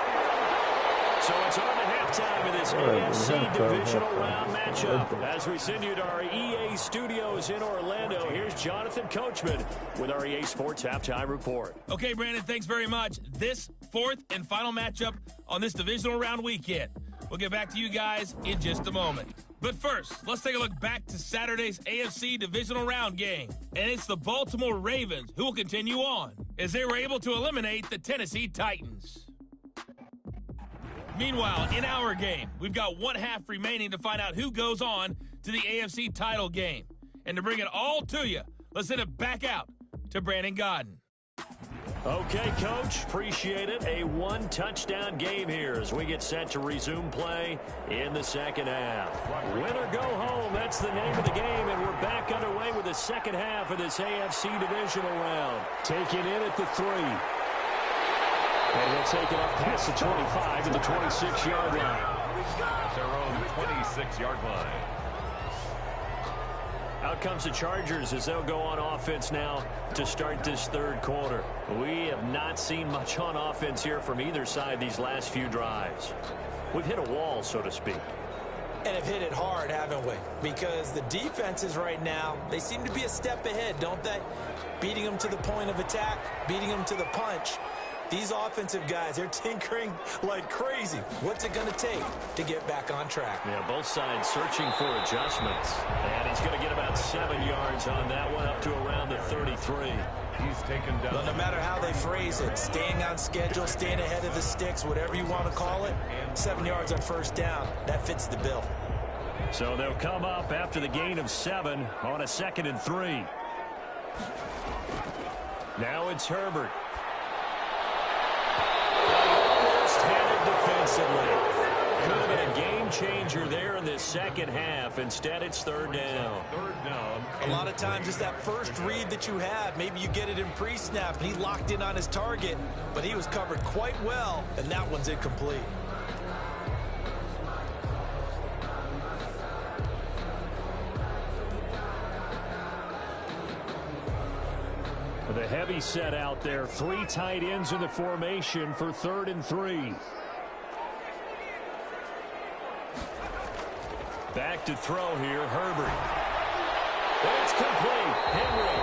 So it's on to halftime of this AFC divisional round matchup. As we send you to our EA studios in Orlando, here's Jonathan Coachman with our EA Sports Halftime Report. Okay, Brandon, thanks very much. This 4th and final matchup on this divisional round weekend. We'll get back to you guys in just a moment. But first, let's take a look back to Saturday's AFC divisional round game. And it's the Baltimore Ravens who will continue on as they were able to eliminate the Tennessee Titans. Meanwhile, in our game, we've got one half remaining to find out who goes on to the AFC title game. And to bring it all to you, let's send it back out to Brandon Gaudin. Okay, Coach, appreciate it. A one-touchdown game here as we get set to resume play in the second half. Win or go home, that's the name of the game, and we're back underway with the second half of this AFC divisional round. Taking in at the 3. And we'll take it up past the 25 to the 26-yard line. At their own 26-yard line. Out comes the Chargers as they'll go on offense now to start this third quarter. We have not seen much on offense here from either side these last few drives. We've hit a wall, so to speak. And have hit it hard, haven't we? Because the defenses right now, they seem to be a step ahead, don't they? Beating them to the point of attack, beating them to the punch. These offensive guys, they're tinkering like crazy. What's it going to take to get back on track? Yeah, both sides searching for adjustments. And he's going to get about 7 yards on that one, up to around the 33. He's taken down. Well, no matter how they phrase it, staying on schedule, staying ahead of the sticks, whatever you want to call it, 7 yards on first down, that fits the bill. So they'll come up after the gain of 7 on a 2nd and 3. Now it's Herbert. Defensively. Could have been a game changer there in this second half. Instead, it's 3rd down. 3rd down. A lot of times it's that first read that you have. Maybe you get it in pre-snap, and he locked in on his target, but he was covered quite well, and that one's incomplete. The heavy set out there. 3 tight ends in the formation for 3rd and 3. Back to throw here, Herbert. That's complete. Henry.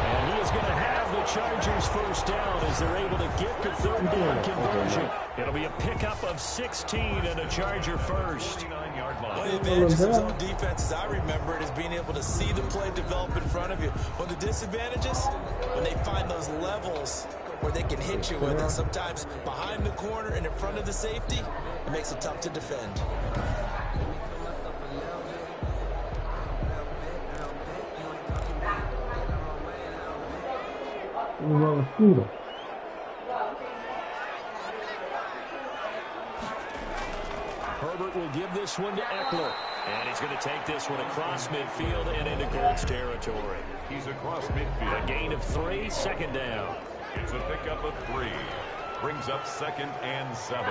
And he is going to have the Chargers first down as they're able to get the 3rd down conversion. It'll be a pickup of 16 and a Charger first. One of the advantages of zone defense, as I remember it, is being able to see the play develop in front of you. One of the disadvantages, when they find those levels where they can hit you with it, sometimes behind the corner and in front of the safety, it makes it tough to defend. Herbert will give this one to Eckler. And he's going to take this one across midfield and into Colts territory. He's across midfield. A gain of 3, 2nd down. It's a pickup of 3. Brings up 2nd and 7.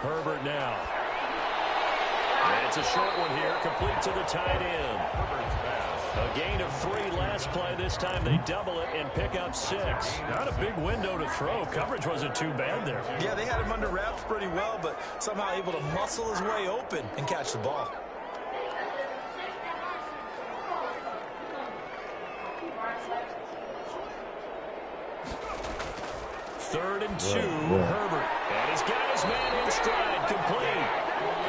Herbert now. And it's a short one here, complete to the tight end. Herbert's pass. A gain of 3 last play. This time they double it and pick up 6. Not a big window to throw. Coverage wasn't too bad there. Yeah, they had him under wraps pretty well, but somehow able to muscle his way open and catch the ball. Third and 2, Herbert. And he's got his man in stride, complete.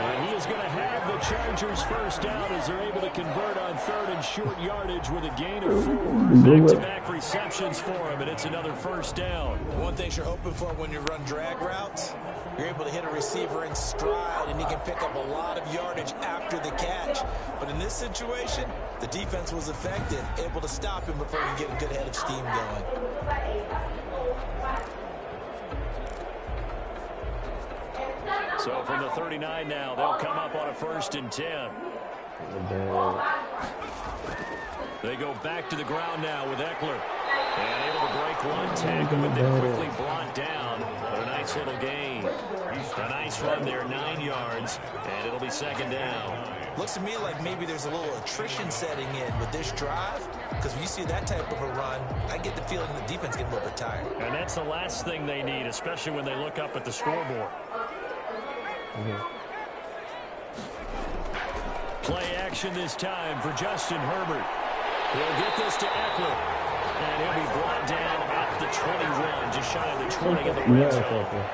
And he is going to have the Chargers first down as they're able to convert on 3rd and short yardage with a gain of 4. Back-to-back receptions for him, and it's another first down. One thing you're hoping for when you run drag routes, you're able to hit a receiver in stride, and he can pick up a lot of yardage after the catch. But in this situation, the defense was effective, able to stop him before he get a good head of steam going. So from the 39 now, they'll come up on a 1st and 10. They go back to the ground now with Eckler. And able to break one tackle, but then quickly brought down. a nice little gain. A nice run there, 9 yards, and it'll be second down. Looks to me like maybe there's a little attrition setting in with this drive, because when you see that type of a run, I get the feeling the defense getting a little bit tired. And that's the last thing they need, especially when they look up at the scoreboard. Play action this time for Justin Herbert. He'll get this to Eckler. And he'll be brought down at the 21, just shy of the 20 of the red zone.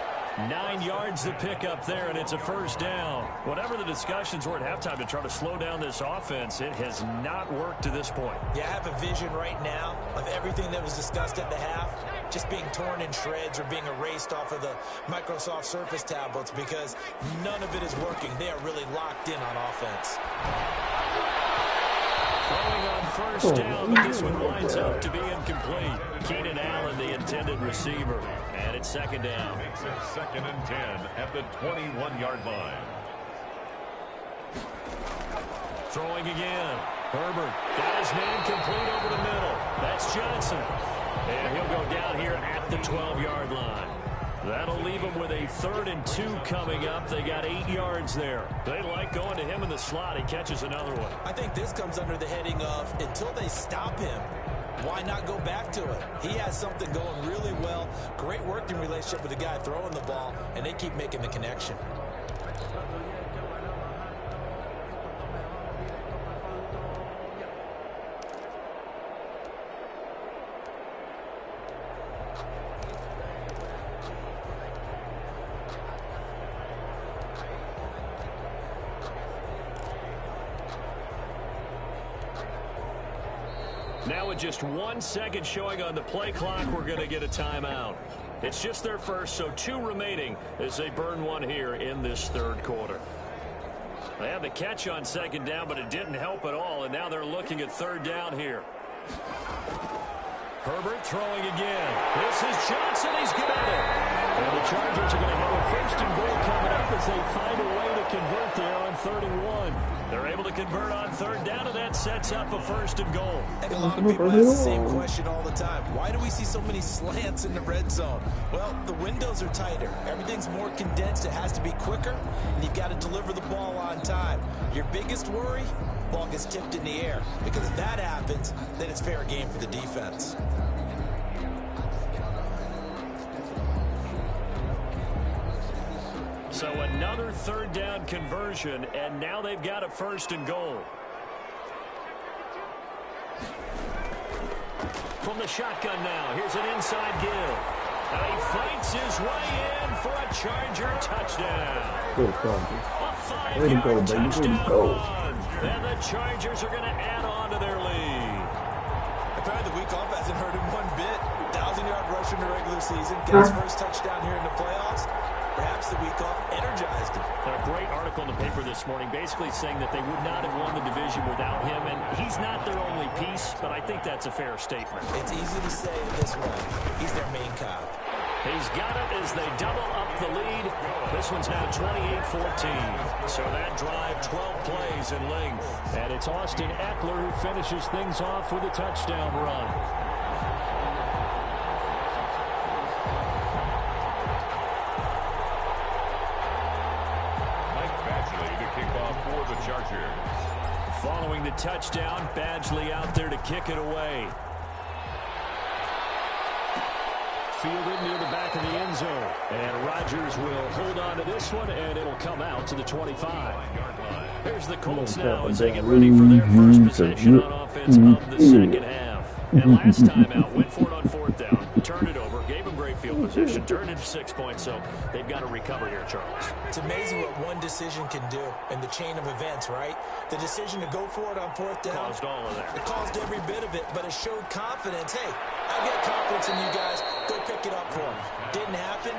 9 yards to pick up there, and it's a first down. Whatever the discussions were at halftime to try to slow down this offense, it has not worked to this point. Yeah, I have a vision right now of everything that was discussed at the half just being torn in shreds or being erased off of the Microsoft Surface tablets because none of it is working. They are really locked in on offense. Throwing on first down, but this one winds up to be incomplete. Keenan Allen, the intended receiver. And it's second down. Makes it 2nd and 10 at the 21-yard line. Throwing again. Herbert got his man complete over the middle. That's Johnson. And he'll go down here at the 12-yard line. That'll leave them with a 3rd and 2 coming up. They got 8 yards there. They like going to him in the slot. He catches another one. I think this comes under the heading of until they stop him, why not go back to it? He has something going really well. Great working relationship with the guy throwing the ball, and they keep making the connection. Now with just 1 second showing on the play clock, we're going to get a timeout. It's just their first, so 2 remaining as they burn one here in this 3rd quarter. They had the catch on 2nd down, but it didn't help at all, and now they're looking at 3rd down here. Herbert throwing again. This is Johnson. He's good at it. And the Chargers are going to have a 1st and goal coming up as they find a way to convert there on 3rd and 1. They're able to convert on 3rd down, and that sets up a 1st and goal. And a lot of people ask the same question all the time. Why do we see so many slants in the red zone? Well, the windows are tighter. Everything's more condensed. It has to be quicker, and you've got to deliver the ball on time. Your biggest worry? Ball gets tipped in the air. Because if that happens, then it's fair game for the defense. So another 3rd down conversion, and now they've got a 1st and goal. From the shotgun now, here's an inside give. And he fights his way in for a Charger touchdown. Good Chargers. A Way to go, 5-yard baby. Way to touchdown go. run. And the Chargers are going to add on to their lead. Apparently the week off hasn't hurt him one bit. 1,000-yard rush in the regular season. Gets his first touchdown here in the playoffs. Perhaps the week off energized him. A great article in the paper this morning basically saying that they would not have won the division without him, and he's not their only piece, but I think that's a fair statement. It's easy to say it this way. He's their main cog. He's got it as they double up the lead. This one's now 28-14. So that drive, 12 plays in length. And it's Austin Eckler who finishes things off with a touchdown run. Following the touchdown, Badgley out there to kick it away. Fielded near the back of the end zone. And Rodgers will hold on to this one, and it'll come out to the 25. Here's the Colts now as they get ready for their first possession on offense of the second half. And last time out, went for it on 4th down, turned it over, gave them great field position, turned into 6 points, so they've got to recover here, Charles. It's amazing what one decision can do in the chain of events, right? The decision to go for it on 4th down. Caused all of that. It caused every bit of it, but it showed confidence. Hey, I got confidence in you guys. Go pick it up for them. Didn't happen.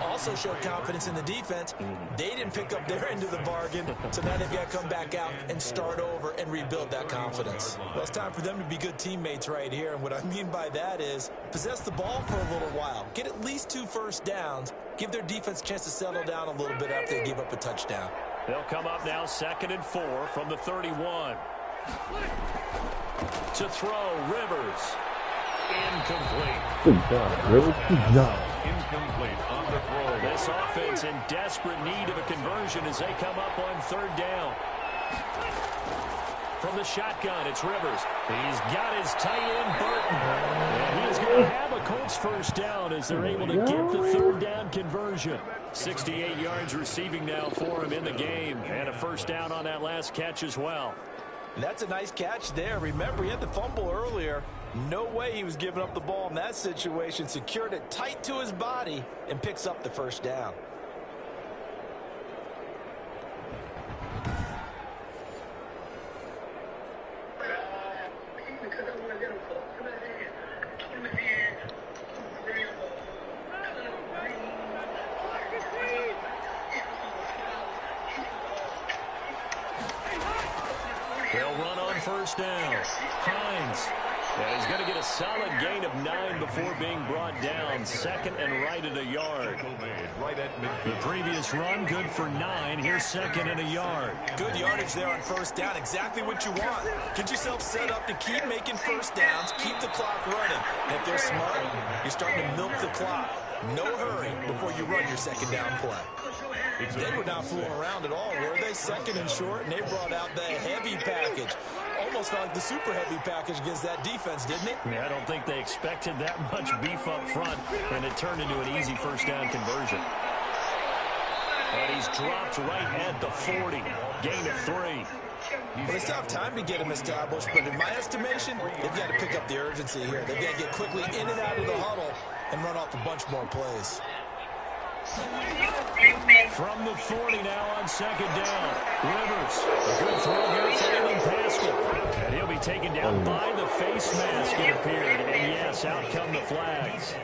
Also showed confidence in the defense. They didn't pick up their end of the bargain, so now they've got to come back out and start over and rebuild that confidence. Well, it's time for them to be good teammates right here, and what I mean by that is possess the ball for a little while. Get at least 2 first downs. Give their defense a chance to settle down a little bit after they give up a touchdown. They'll come up now 2nd and 4 from the 31. To throw, Rivers. Incomplete. Good job, Rivers. Good job. incomplete on the throw. This offense in desperate need of a conversion as they come up on third down. From the shotgun, it's Rivers. He's got his tight end, Burton. And he is going to have a Colts first down as they're able to get the third down conversion. 68 yards receiving now for him in the game. And a first down on that last catch as well. And that's a nice catch there. Remember, he had the fumble earlier. No way he was giving up the ball in that situation. Secured it tight to his body and picks up the first down. They'll run on first down. Hines. And he's going to get a solid gain of 9 before being brought down. Second and right at a yard. The previous run, good for 9. Here's second and a yard. Good yardage there on first down. Exactly what you want. Get yourself set up to keep making first downs. Keep the clock running. And if they're smart, you're starting to milk the clock. No hurry before you run your second down play. They were not fooling around at all, were they? Second and short, and they brought out the heavy package. Almost like the super heavy package against that defense, didn't it? Yeah, I don't think they expected that much beef up front, and it turned into an easy first down conversion. And he's dropped right at the 40. Gain of 3. Well, they still have time to get him established, but in my estimation, they've got to pick up the urgency here. They've got to get quickly in and out of the huddle and run off a bunch more plays. From the 40 now on second down. Rivers, a good throw here for Alan Pascal. And he'll be taken down by the face mask, it appeared. And yes, out come the flags.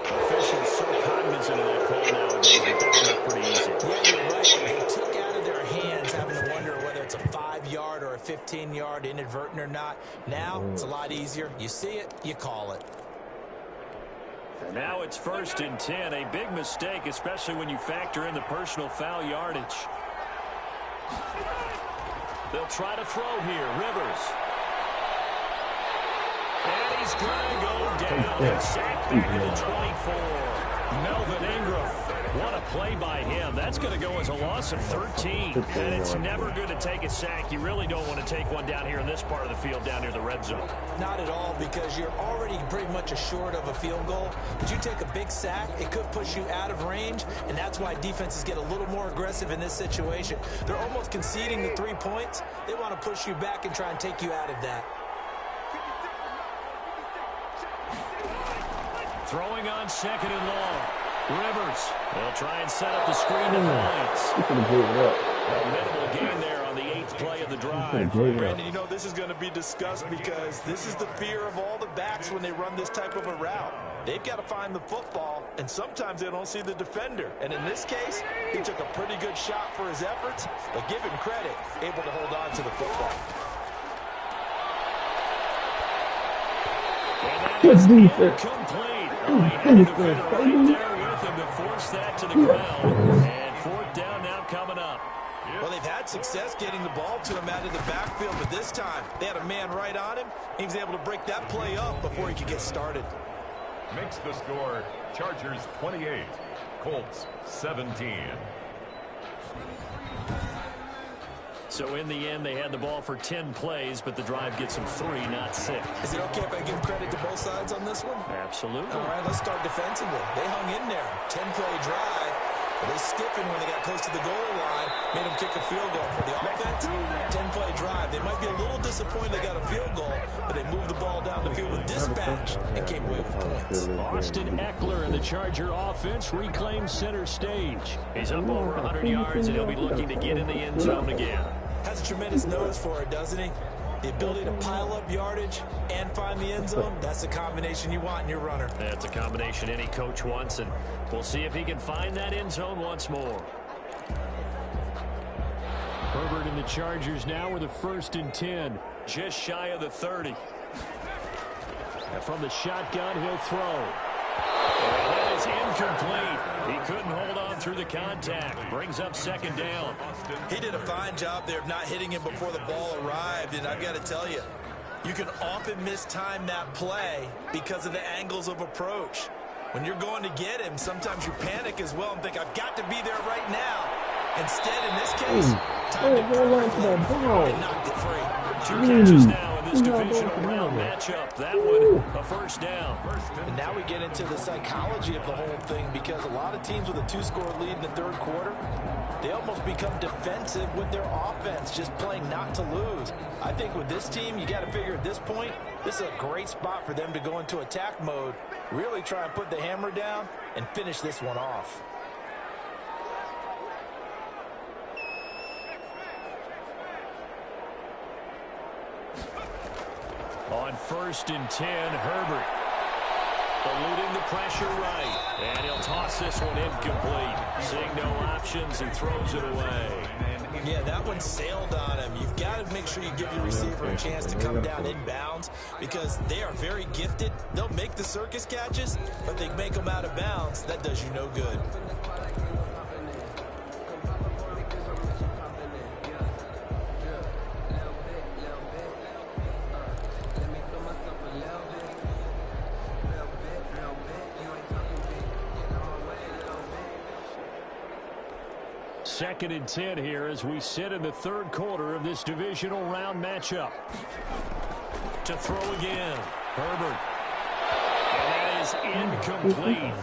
Officials so cognizant of that call nowadays that that looked pretty easy. Yeah, you're right. They took out of their hands having to wonder whether it's a 5-yard or a 15-yard inadvertent or not. Now, it's a lot easier. You see it, you call it. Now it's 1st and 10. A big mistake, especially when you factor in the personal foul yardage. They'll try to throw here. Rivers. And he's going to go down and sacked back at the 24. Melvin Ingram. What a play by him. That's going to go as a loss of 13. And it's never good to take a sack. You really don't want to take one down here in this part of the field, down near the red zone. Not at all, because you're already pretty much assured of a field goal. But you take a big sack, it could push you out of range, and that's why defenses get a little more aggressive in this situation. They're almost conceding the 3 points. They want to push you back and try and take you out of that. Throwing on second and long. Rivers. They'll try and set up the screen to Hines. Minimal gain there on the 8th play of the drive. Brandon, you know this is going to be discussed because this is the fear of all the backs when they run this type of a route. They've got to find the football, and sometimes they don't see the defender. And in this case, he took a pretty good shot for his efforts, but give him credit, able to hold on to the football. Good defense. Complete. He had the defender right there with him to force that to the ground. And 4th down now coming up. Well, they've had success getting the ball to him out of the backfield, but this time they had a man right on him. He was able to break that play up before he could get started. Makes the score Chargers 28, Colts 17. So in the end, they had the ball for 10 plays, but the drive gets them 3, not 6. Is it okay if I give credit to both sides on this one? Absolutely. All right, let's start defensively. They hung in there. 10-play drive. But they stiffened when they got close to the goal line, made them kick a field goal. For the offense, 10-play drive. They might be a little disappointed they got a field goal, but they moved the ball down the field with dispatch and came away with points. Austin Eckler and the Charger offense reclaims center stage. He's up over 100 yards, and he'll be looking to get in the end zone again. Has a tremendous nose for it, doesn't he? The ability to pile up yardage and find the end zone, that's the combination you want in your runner. That's a combination any coach wants, and we'll see if he can find that end zone once more. Herbert and the Chargers now with a 1st and 10, just shy of the 30. And from the shotgun, he'll throw. And that is incomplete. He couldn't hold on through the contact. Brings up 2nd down. He did a fine job there of not hitting him before the ball arrived, and I've got to tell you, You can often mistime that play because of the angles of approach. When you're going to get him, sometimes you panic as well and think, I've got to be there right now. Instead, in this case, time to perfectly and knocked it free. 2 catches now in this divisional round matchup. That one, a first down. And now we get into the psychology of the whole thing, because a lot of teams with a 2-score lead in the third quarter, they almost become defensive with their offense, just playing not to lose. I think with this team, you got to figure at this point, this is a great spot for them to go into attack mode, really try and put the hammer down and finish this one off. On 1st and 10, Herbert eluding the pressure right, and he'll toss this one incomplete. Seeing no options, he throws it away. Yeah, that one sailed on him. You've got to make sure you give your receiver a chance to come down inbounds, because they are very gifted. They'll make the circus catches, but they make them out of bounds. That does you no good. Second and 10 here as we sit in the third quarter of this divisional round matchup. To throw again, Herbert. And that is incomplete.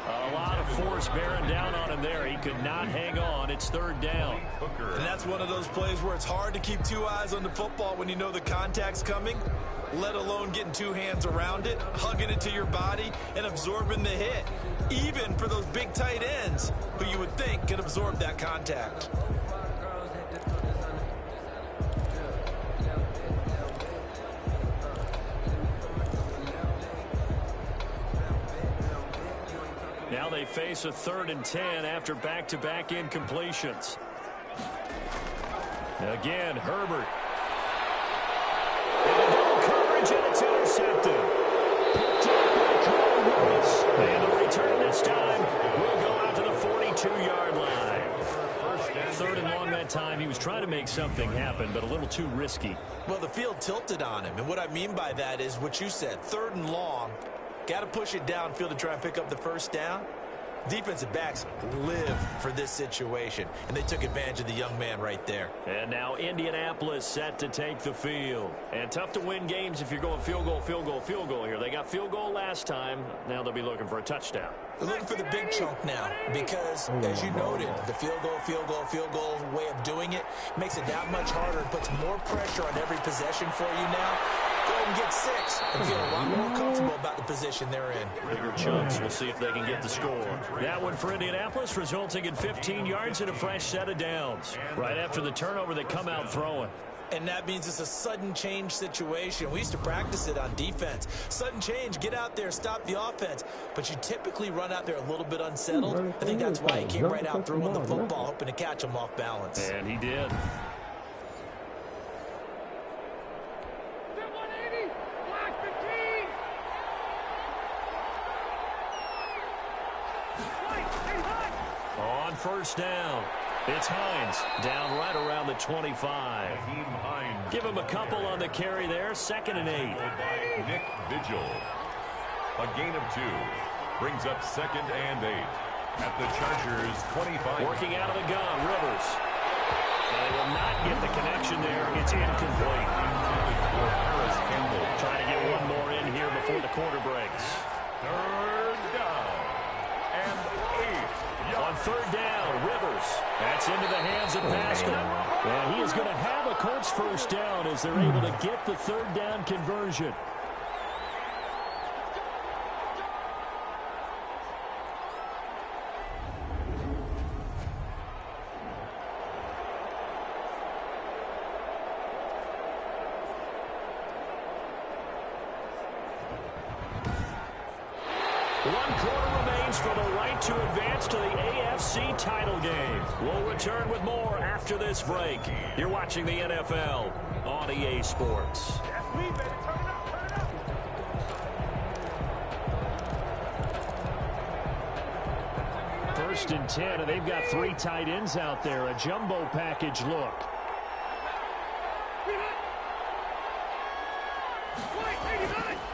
A lot of force bearing down on him there. He could not hang on. It's third down. And that's one of those plays where it's hard to keep 2 eyes on the football when you know the contact's coming, let alone getting 2 hands around it, hugging it to your body, and absorbing the hit. Even for those big tight ends who you would think could absorb that contact. Now they face a 3rd and 10 after back-to-back incompletions. Again, Herbert. Coverage, and it's intercepted. And the return this time will go out to the 42-yard line. 3rd and long that time. He was trying to make something happen, but a little too risky. Well, the field tilted on him, and what I mean by that is what you said. 3rd and long. Got to push it downfield to try and pick up the first down. Defensive backs live for this situation, and they took advantage of the young man right there. And now Indianapolis set to take the field. And tough to win games if you're going field goal, field goal, field goal here. They got field goal last time. Now they'll be looking for a touchdown. They're looking for the big chunk now because, as you noted, the field goal way of doing it makes it that much harder and puts more pressure on every possession for you now. Go ahead and get 6 and feel a lot more comfortable about the position they're in. Bigger chunks. We'll see if they can get the score. That one for Indianapolis, resulting in 15 yards and a fresh set of downs. Right after the turnover, they come out throwing. And that means it's a sudden change situation. We used to practice it on defense. Sudden change, get out there, stop the offense. But you typically run out there a little bit unsettled. I think that's why he came right out throwing the football, hoping to catch him off balance. And he did. On 1st down, it's Hines down right around the 25. Give him a couple on the carry there. 2nd and 8. Nick Vigil. A gain of 2 brings up 2nd and 8 at the Chargers 25. Working out of the gun, Rivers. And they will not get the connection there. It's incomplete. Harris Campbell trying to get one more in here before the quarter breaks. 3rd down and 8. On 3rd down, Rivers. That's into the hands of Pascal. And he is going to have a Colts first down as they're able to get the 3rd down conversion. One quarter remains for the right to advance to the AFC title game. We'll return with more after this break. You're watching the NFL on EA Sports. First and 10, and they've got 3 tight ends out there. A jumbo package look.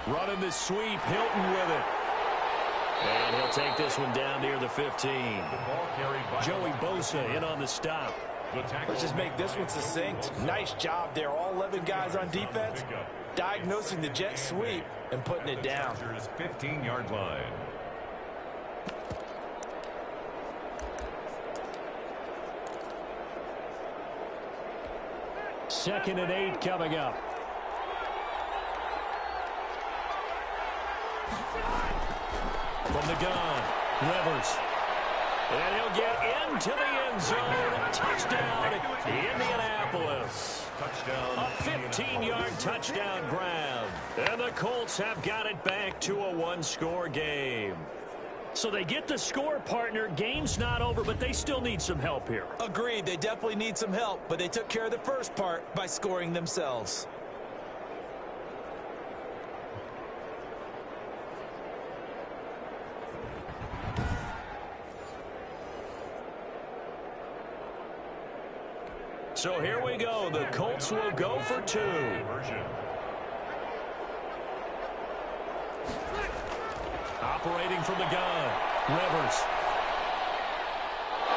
Running the sweep, Hilton with it. And he'll take this one down near the 15. Joey Bosa in on the stop. Let's just make this one succinct. Nice job there. All 11 guys on defense diagnosing the jet sweep and putting it down. 15-yard line. Second and 8 coming up. From the gun, Rivers. And he'll get into the end zone. Touchdown, Indianapolis. A 15-yard touchdown grab. And the Colts have got it back to a one-score game. So they get the score, partner. Game's not over, but they still need some help here. Agreed. They definitely need some help, but they took care of the first part by scoring themselves. So here we go. The Colts will go for 2. Operating from the gun, Rivers.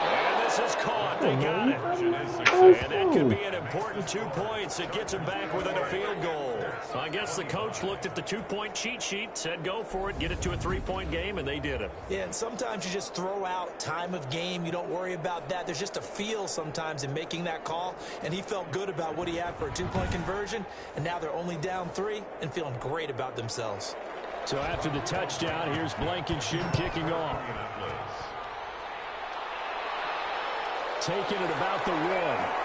And this is caught. They got it. And that could be an important 2 points. It gets them back within a field goal. I guess the coach looked at the 2-point cheat sheet, said go for it, get it to a 3-point game, and they did it. Yeah, and sometimes you just throw out time of game. You don't worry about that. There's just a feel sometimes in making that call, and he felt good about what he had for a 2-point conversion, and now they're only down 3 and feeling great about themselves. So after the touchdown, here's Blankenship kicking off. Taking it about the 1.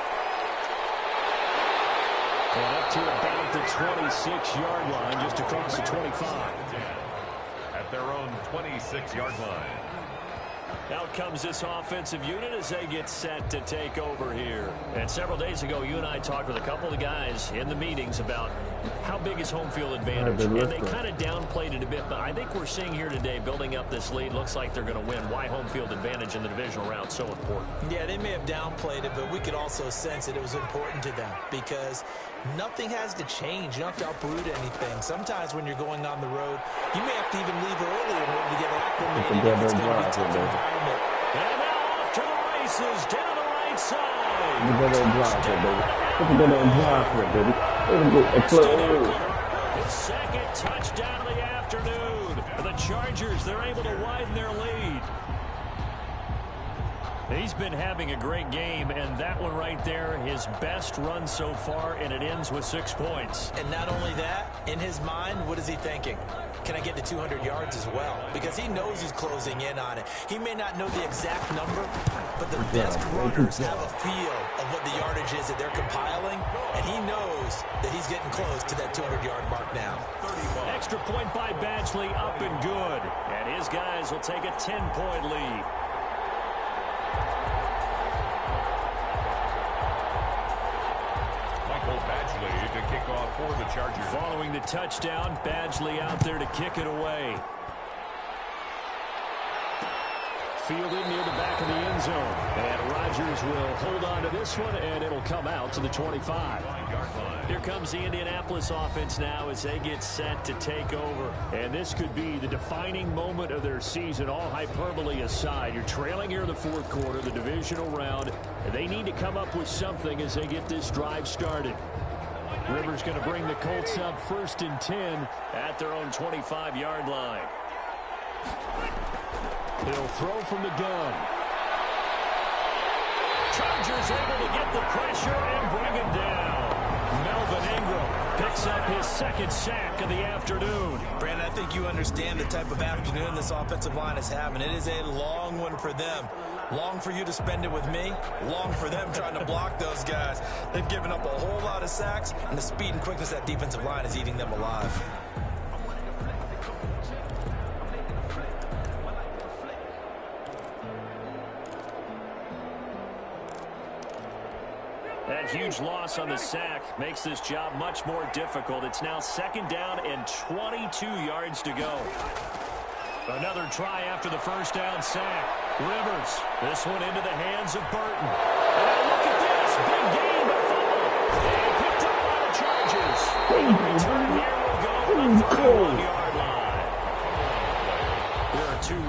And up to about the 26-yard line, just across the 25. At their own 26-yard line. Out comes this offensive unit as they get set to take over here. And several days ago, you and I talked with a couple of the guys in the meetings about how big is home field advantage. And they kind of downplayed it a bit, but I think we're seeing here today, building up this lead, looks like they're going to win. Why home field advantage in the divisional round so important? Yeah, they may have downplayed it, but we could also sense that it was important to them because nothing has to change. You don't have to uproot anything. Sometimes when you're going on the road, you may have to even leave early in order to get acclimated. It's going to be a tough environment. And now off to the races, down the right side. His second touchdown of the afternoon. The Chargers, they're able to widen their lead. He's been having a great game, and that one right there, his best run so far, and it ends with 6 points. And not only that, in his mind, what is he thinking? Can I get to 200 yards as well? Because he knows he's closing in on it. He may not know the exact number, but the best runners have a feel of what the yardage is that they're compiling, and he knows that he's getting close to that 200-yard mark now. Extra point by Badgley, up and good. And his guys will take a 10-point lead. Badgley to kick off for the Chargers. Following the touchdown, Badgley out there to kick it away. Fielded near the back of the end zone. And Rodgers will hold on to this one, and it'll come out to the 25. Here comes the Indianapolis offense now as they get set to take over. And this could be the defining moment of their season, all hyperbole aside. You're trailing here in the fourth quarter, the divisional round, and they need to come up with something as they get this drive started. Rivers going to bring the Colts up 1st and 10 at their own 25-yard line. He'll throw from the gun. Chargers able to get the pressure and bring him down. Melvin Ingram picks up his second sack of the afternoon. Brandon, I think you understand the type of afternoon this offensive line is having. It is a long one for them. Long for you to spend it with me. Long for them trying to block those guys. They've given up a whole lot of sacks, and the speed and quickness of that defensive line is eating them alive. That huge loss on the sack makes this job much more difficult. It's now 2nd down and 22 yards to go. Another try after the first down sack. Rivers, this one into the hands of Burton. And look at this, big game, but fumble. And picked up by the Chargers. The return here will go. Left at the 1-yard line.